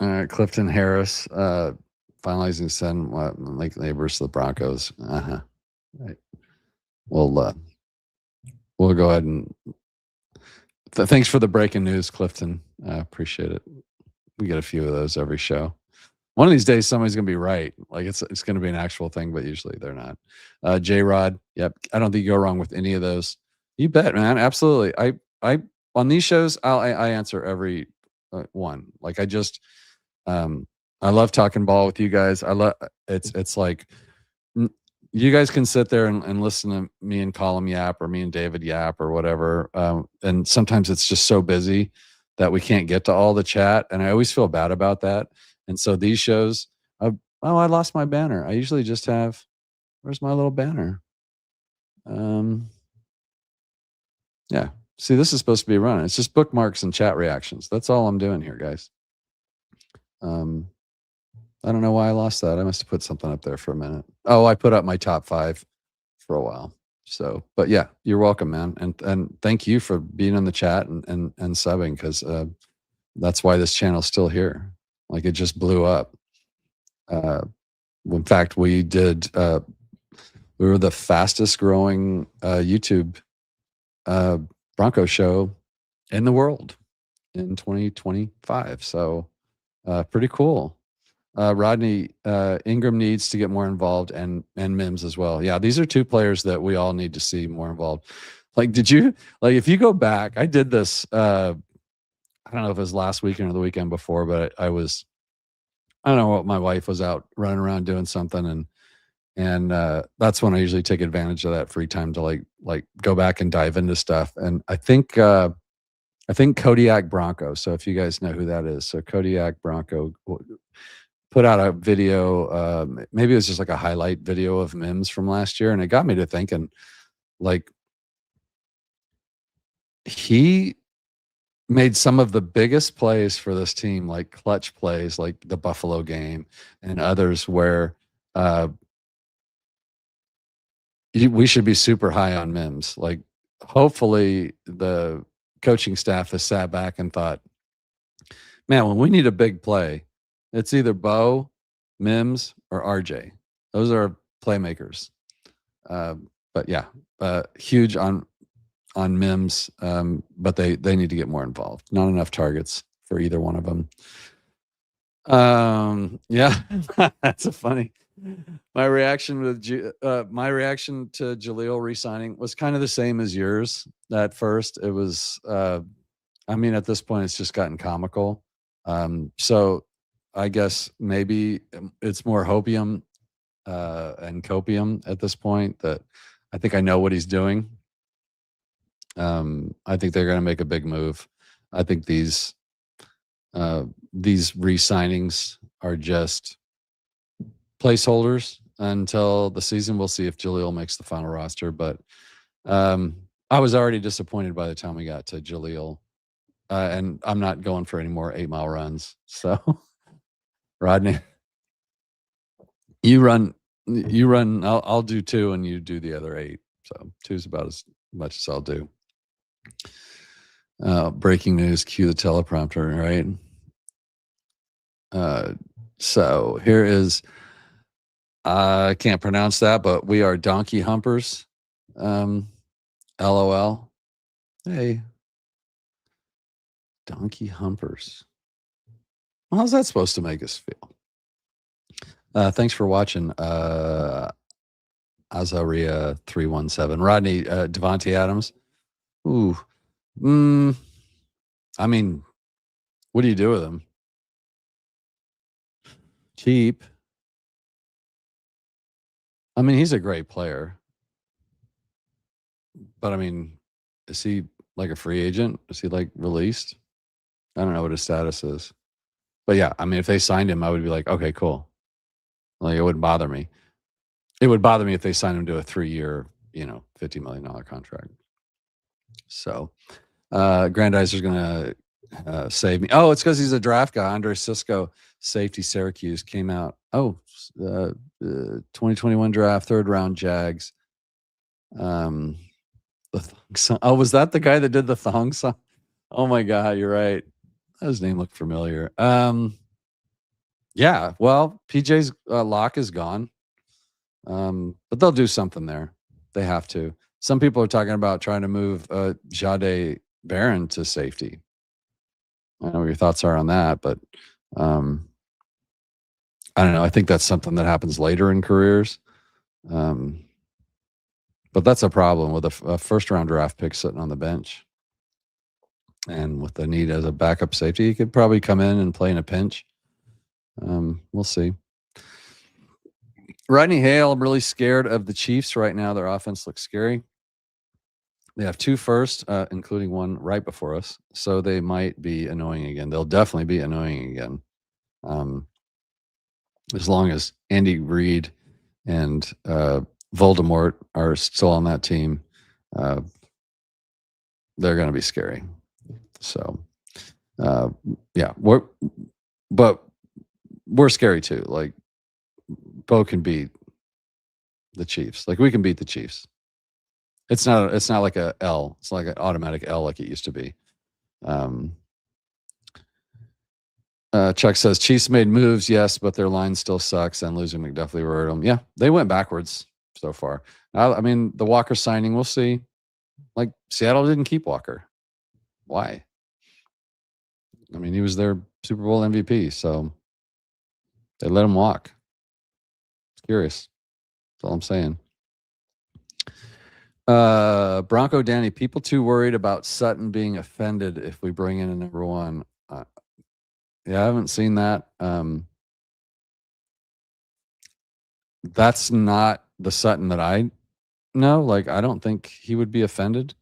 Speaker 1: right, Clifton Harris, finalizing send like neighbors to the Broncos. Right. We'll go ahead and thanks for the breaking news, Clifton. I appreciate it. We get a few of those every show. One of these days, somebody's going to be right. Like, it's going to be an actual thing, but usually they're not. J-Rod, yep. I don't think you go wrong with any of those. You bet, man. Absolutely. I on these shows, I answer every one. Like, I love talking ball with you guys. It's like, you guys can sit there and listen to me and Colin yap, or me and David yap, or whatever. And sometimes it's just so busy that we can't get to all the chat. And I always feel bad about that. And so these shows, I lost my banner. I usually just have, where's my little banner? Yeah. See, this is supposed to be running. It's just bookmarks and chat reactions. That's all I'm doing here, guys. I don't know why I lost that. I must have put something up there for a minute. Oh, I put up my top 5 for a while. So, but yeah, you're welcome, man. And thank you for being in the chat and subbing, because that's why this channel's still here. Like, it just blew up. In fact, we were the fastest growing YouTube Bronco show in the world in 2025. So pretty cool. Rodney Ingram needs to get more involved, and Mims as well. Yeah, these are two players that we all need to see more involved. Like, if you go back, I did this. I don't know if it was last weekend or the weekend before, but I don't know what, my wife was out running around doing something, and that's when I usually take advantage of that free time to like go back and dive into stuff. And I think Kodiak Bronco. So if you guys know who that is, so Kodiak Bronco put out a video. Maybe it was just like a highlight video of Mims from last year, and it got me to thinking, like, he made some of the biggest plays for this team, like clutch plays, like the Buffalo game and others, where we should be super high on Mims. Like, hopefully the coaching staff has sat back and thought, man, when we need a big play, it's either Bo, Mims, or RJ. Those are playmakers. But yeah, huge on Mims, but they need to get more involved. Not enough targets for either one of them. Yeah, that's a funny. My reaction to Jaleel re-signing was kind of the same as yours. At first, it was. I mean, at this point, it's just gotten comical. So, I guess maybe it's more hopium and copium at this point. That I think I know what he's doing. I think they're going to make a big move. I think these re-signings are just placeholders until the season. We'll see if Jaleel makes the final roster, but I was already disappointed by the time we got to Jaleel, and I'm not going for any more 8-mile runs. So, Rodney, you run. I'll do 2, and you do the other 8. So 2 is about as much as I'll do. Breaking news, cue the teleprompter, right? So here is, I can't pronounce that, but we are donkey humpers. LOL. Hey, donkey humpers. How's that supposed to make us feel? Thanks for watching. Azaria 317. Rodney, Devontae Adams. Ooh. I mean, what do you do with him? Cheap. I mean, he's a great player. But I mean, is he like a free agent? Is he like released? I don't know what his status is. But yeah, I mean, if they signed him, I would be like, okay, cool. Like, it wouldn't bother me. It would bother me if they signed him to a 3-year, $50 million contract. So, Grandizer's going to save me. Oh, it's because he's a draft guy. Andre Cisco, safety, Syracuse, came out. Oh, 2021 draft, 3rd round, Jags. The thong song. Oh, was that the guy that did the thong song? Oh my God, you're right. His name looked familiar. Yeah, well, PJ's lock is gone. But they'll do something there. They have to. Some people are talking about trying to move Jade Barron to safety. I don't know what your thoughts are on that, but I don't know. I think that's something that happens later in careers. But that's a problem with a first-round draft pick sitting on the bench. And with the need as a backup safety, he could probably come in and play in a pinch. We'll see. Rodney Hale, I'm really scared of the Chiefs right now. Their offense looks scary. They have 2 firsts, including one right before us. So they might be annoying again. They'll definitely be annoying again. As long as Andy Reid and Voldemort are still on that team, they're going to be scary. So, yeah, we're scary too. Like, Bo can beat the Chiefs. Like, we can beat the Chiefs. It's not like a L. It's like an automatic L like it used to be. Chuck says Chiefs made moves, yes, but their line still sucks, and losing McDuffie hurt them. Yeah, they went backwards so far. I mean, the Walker signing, we'll see. Like, Seattle didn't keep Walker. Why? I mean, he was their Super Bowl MVP, so They let him walk. It's curious. That's all I'm saying. Bronco Danny, people too worried about Sutton being offended if we bring in a number one. Yeah, I haven't seen that. That's not the Sutton that I know. Like, I don't think he would be offended.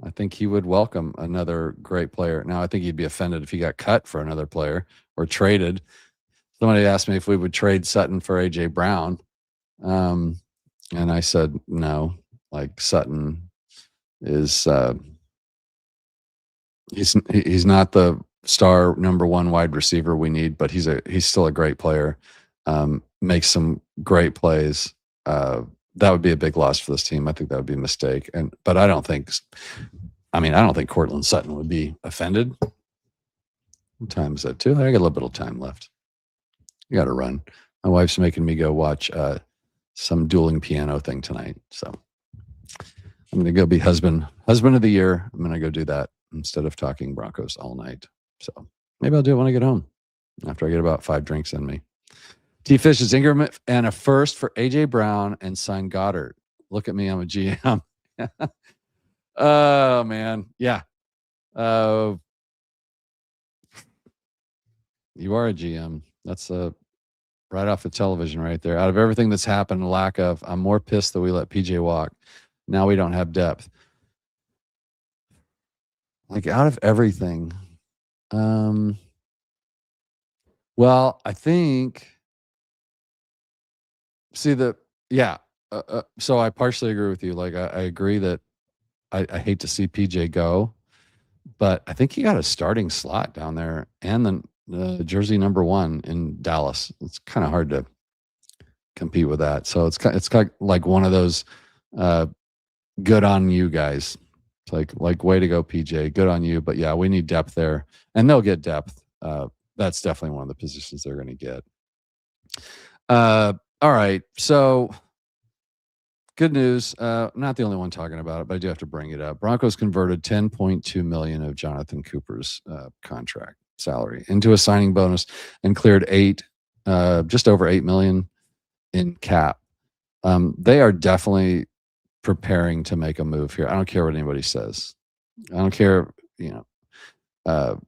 Speaker 1: I think he would welcome another great player. Now, I think he'd be offended if he got cut for another player or traded. Somebody asked me if we would trade Sutton for AJ Brown. And I said, no, like Sutton is, he's not the star number one wide receiver we need, but he's still a great player. Makes some great plays. That would be a big loss for this team. I think that would be a mistake. But I don't think Cortland Sutton would be offended. What time is that too? I got a little bit of time left. I got to run. My wife's making me go watch some dueling piano thing tonight. So I'm going to go be husband of the year. I'm going to go do that instead of talking Broncos all night. So maybe I'll do it when I get home after I get about 5 drinks in me. T-Fish is Ingram and a first for AJ Brown and sign Goddard. Look at me, I'm a GM. Oh man, yeah. You are a GM. That's right off the television right there. Out of everything that's happened, lack of, I'm more pissed that we let PJ walk. Now we don't have depth. Like out of everything. Well, I think. So I partially agree with you. Like I agree that I hate to see PJ go, but I think he got a starting slot down there and then the jersey number 1 in Dallas. It's kind of hard to compete with that. So it's kind of like one of those good on you guys. It's like way to go, PJ. Good on you. But yeah, we need depth there, and they'll get depth. That's definitely one of the positions they're going to get. All right. So good news. Not the only one talking about it, but I do have to bring it up. Broncos converted $10.2 million of Jonathan Cooper's contract salary into a signing bonus and cleared just over $8 million in cap. They are definitely preparing to make a move here. I don't care what anybody says. I don't care,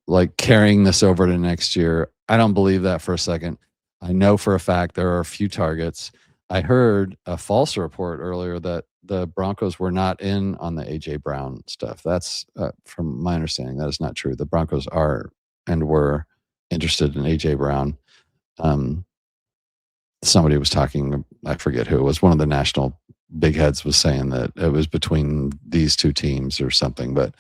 Speaker 1: like carrying this over to next year. I don't believe that for a second. I know for a fact there are a few targets. I heard a false report earlier that the Broncos were not in on the AJ Brown stuff. That's from my understanding, that is not true. The Broncos are and were interested in AJ Brown. Somebody was talking, I forget who it was, one of the national big heads was saying that it was between these two teams or something. But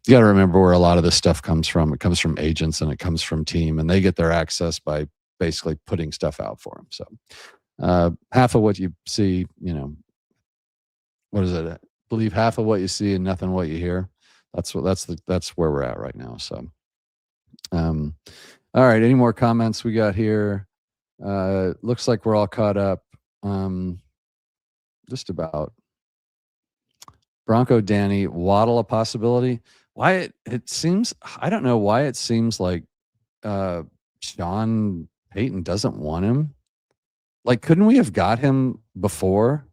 Speaker 1: you got to remember where a lot of this stuff comes from. It comes from agents and it comes from team, and they get their access by basically putting stuff out for them. So half of what you see, what is it? Believe half of what you see and nothing what you hear. That's where we're at right now. So, all right. Any more comments we got here? Looks like we're all caught up. Just about. Bronco Danny, Waddle a possibility. Why it seems, I don't know why it seems like Sean Payton doesn't want him. Like, couldn't we have got him before?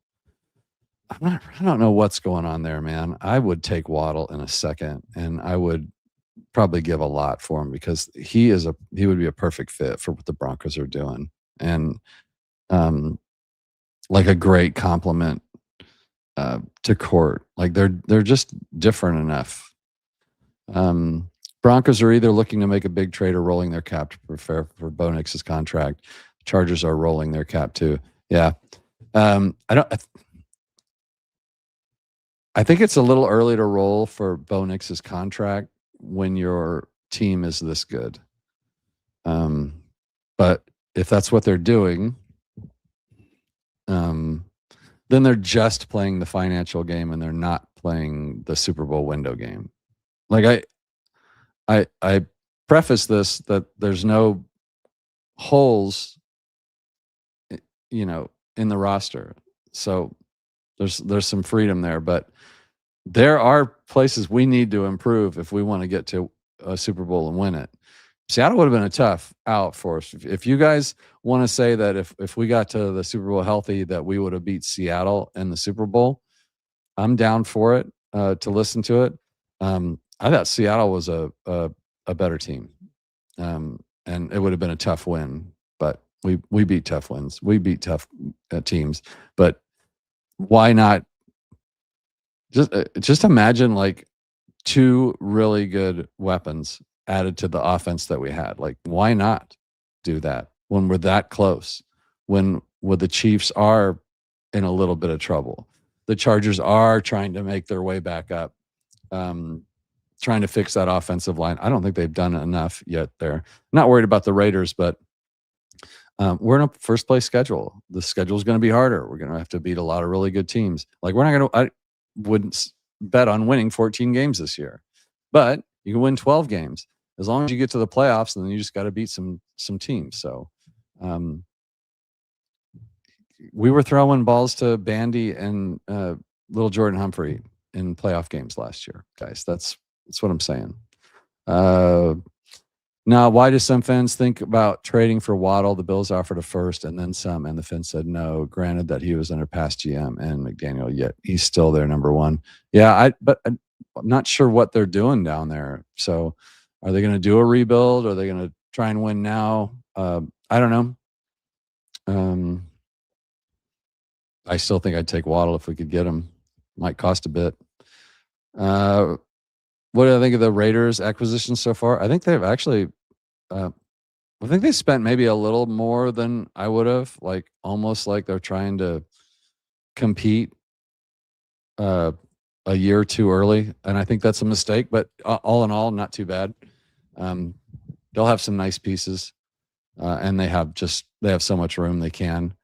Speaker 1: I don't know what's going on there, man. I would take Waddle in a second, and I would probably give a lot for him because he would be a perfect fit for what the Broncos are doing, and like a great compliment to Court. Like they're just different enough. Broncos are either looking to make a big trade or rolling their cap to prepare for Bo Nix's contract. Chargers are rolling their cap too. Yeah. I think it's a little early to roll for Bo Nix's contract when your team is this good. But if that's what they're doing, then they're just playing the financial game and they're not playing the Super Bowl window game. Like I preface this that there's no holes, in the roster. So there's some freedom there, but there are places we need to improve if we want to get to a Super Bowl and win it. Seattle would have been a tough out for us. If you guys want to say that if we got to the Super Bowl healthy, that we would have beat Seattle in the Super Bowl, I'm down for it to listen to it. I thought Seattle was a better team, and it would have been a tough win. But we beat tough wins. We beat tough teams. But why not? Just imagine like two really good weapons added to the offense that we had. Like, why not do that when we're that close? When the Chiefs are in a little bit of trouble, the Chargers are trying to make their way back up, trying to fix that offensive line. I don't think they've done enough yet there. Not worried about the Raiders, but we're in a first place schedule. The schedule is going to be harder. We're going to have to beat a lot of really good teams. Like, we're not going to, I wouldn't bet on winning 14 games this year, but you can win 12 games as long as you get to the playoffs, and then you just got to beat some teams. So, we were throwing balls to Bandy and little Jordan Humphrey in playoff games last year, guys. That's what I'm saying. Now, why do some fans think about trading for Waddle? The Bills offered a first and then some, and the Fins said no. Granted that he was under past GM and McDaniel, yet he's still their number one. Yeah, but I'm not sure what they're doing down there. So, are they going to do a rebuild? Are they going to try and win now? I don't know. I still think I'd take Waddle if we could get him. Might cost a bit. What do I think of the Raiders acquisition so far? I think they've actually, I think they spent maybe a little more than I would have, like almost like they're trying to compete a year or two early. And I think that's a mistake, but all in all, not too bad. They'll have some nice pieces, and they have so much room they can.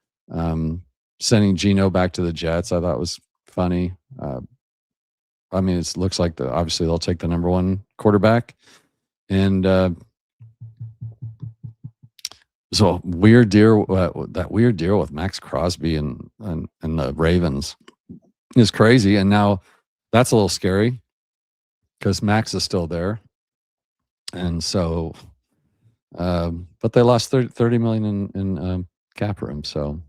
Speaker 1: Sending Geno back to the Jets, I thought was funny. I mean, it looks like obviously they'll take the number one quarterback, and so weird deal. That weird deal with Max Crosby and the Ravens is crazy, and now that's a little scary because Max is still there, and so, but they lost $30 million in cap room, so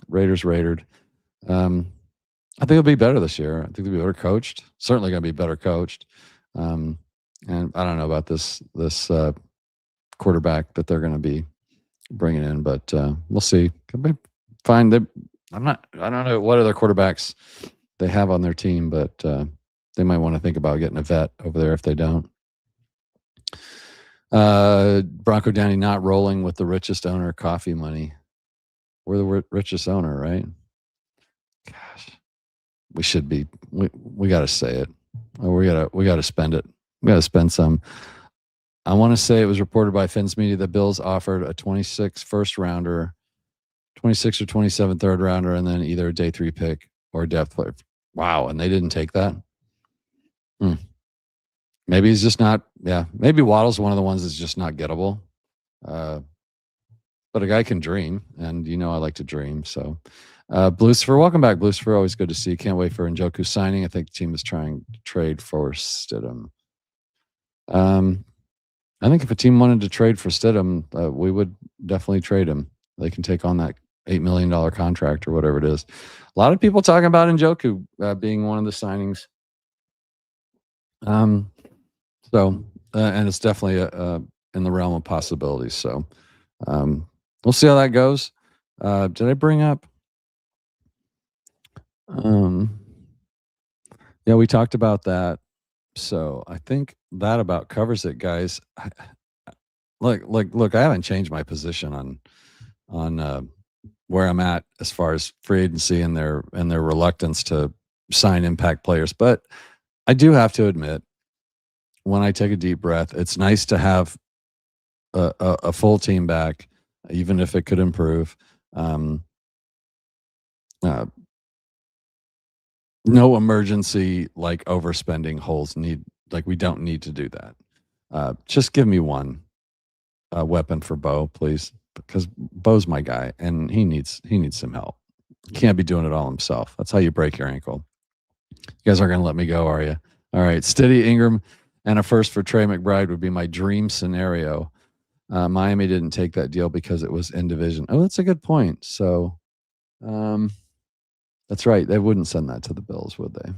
Speaker 1: Raiders raided. I think it'll be better this year. I think they'll be better coached. Certainly going to be better coached. And I don't know about this quarterback that they're going to be bringing in, but we'll see. Could be fine. I don't know what other quarterbacks they have on their team, but they might want to think about getting a vet over there if they don't. Bronco Danny not rolling with the richest owner, coffee money. We're the richest owner, right? Gosh. We should be. We got to say it. We got to spend it. We got to spend some. I want to say it was reported by Fins Media that Bills offered a 26 first rounder, 26 or 27 third rounder, and then either a day 3 pick or a depth player. Wow, and they didn't take that. Maybe he's just not. Yeah, maybe Waddle's one of the ones that's just not gettable. But a guy can dream, and I like to dream. So. Blucifer, welcome back, Blucifer. Always good to see you. Can't wait for Njoku signing. I think the team is trying to trade for Stidham. I think if a team wanted to trade for Stidham, we would definitely trade him. They can take on that $8 million contract or whatever it is. A lot of people talking about Njoku being one of the signings. So, and it's definitely in the realm of possibilities. So, we'll see how that goes. Did I bring up? Yeah, we talked about that. So I think that about covers it, guys. Look, I haven't changed my position on where I'm at as far as free agency and their reluctance to sign impact players. But I do have to admit, when I take a deep breath, it's nice to have a full team back, even if it could improve. No emergency like overspending holes we don't need to do that. Just give me one weapon for Bo, please, because Bo's my guy and he needs some help. He can't be doing it all himself. That's how you break your ankle. You guys aren't going to let me go, are you? All right, Steady Ingram. And a first for Trey McBride would be my dream scenario. Miami didn't take that deal because it was in division. Oh, that's a good point. So, that's right. They wouldn't send that to the Bills, would they?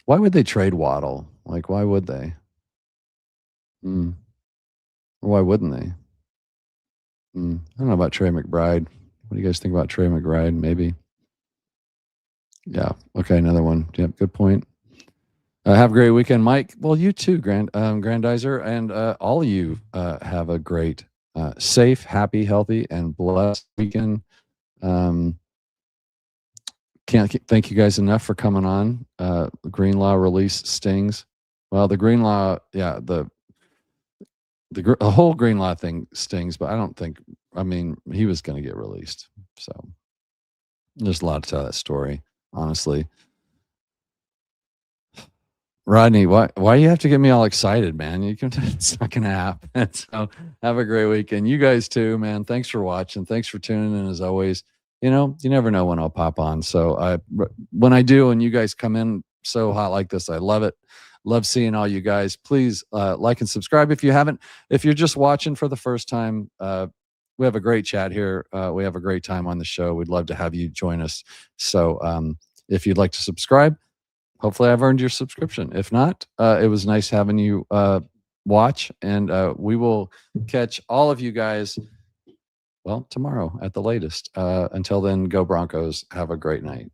Speaker 1: Why would they trade Waddle? Like, why would they? Mm. Why wouldn't they? I don't know about Trey McBride. What do you guys think about Trey McBride? Maybe. Yeah. Okay. Another one. Yep. Good point. Have a great weekend, Mike. Well, you too, Grandizer, and all of you have a great, safe, happy, healthy, and blessed weekend. Can't thank you guys enough for coming on. Greenlaw release stings. Well, the Greenlaw, yeah, the whole Greenlaw thing stings, but I don't think. I mean, he was going to get released, so there's a lot to that story, honestly. Rodney, why you have to get me all excited, man? You can it's not gonna happen. So have a great weekend. You guys too, man. Thanks for watching. Thanks for tuning in as always. You know, you never know when I'll pop on. So when I do and you guys come in so hot like this, I love it. Love seeing all you guys. Please like and subscribe if you haven't. If you're just watching for the first time, we have a great chat here. We have a great time on the show. We'd love to have you join us. So if you'd like to subscribe, hopefully I've earned your subscription. If not, it was nice having you watch, and we will catch all of you guys, well, tomorrow at the latest. Until then, go Broncos. Have a great night.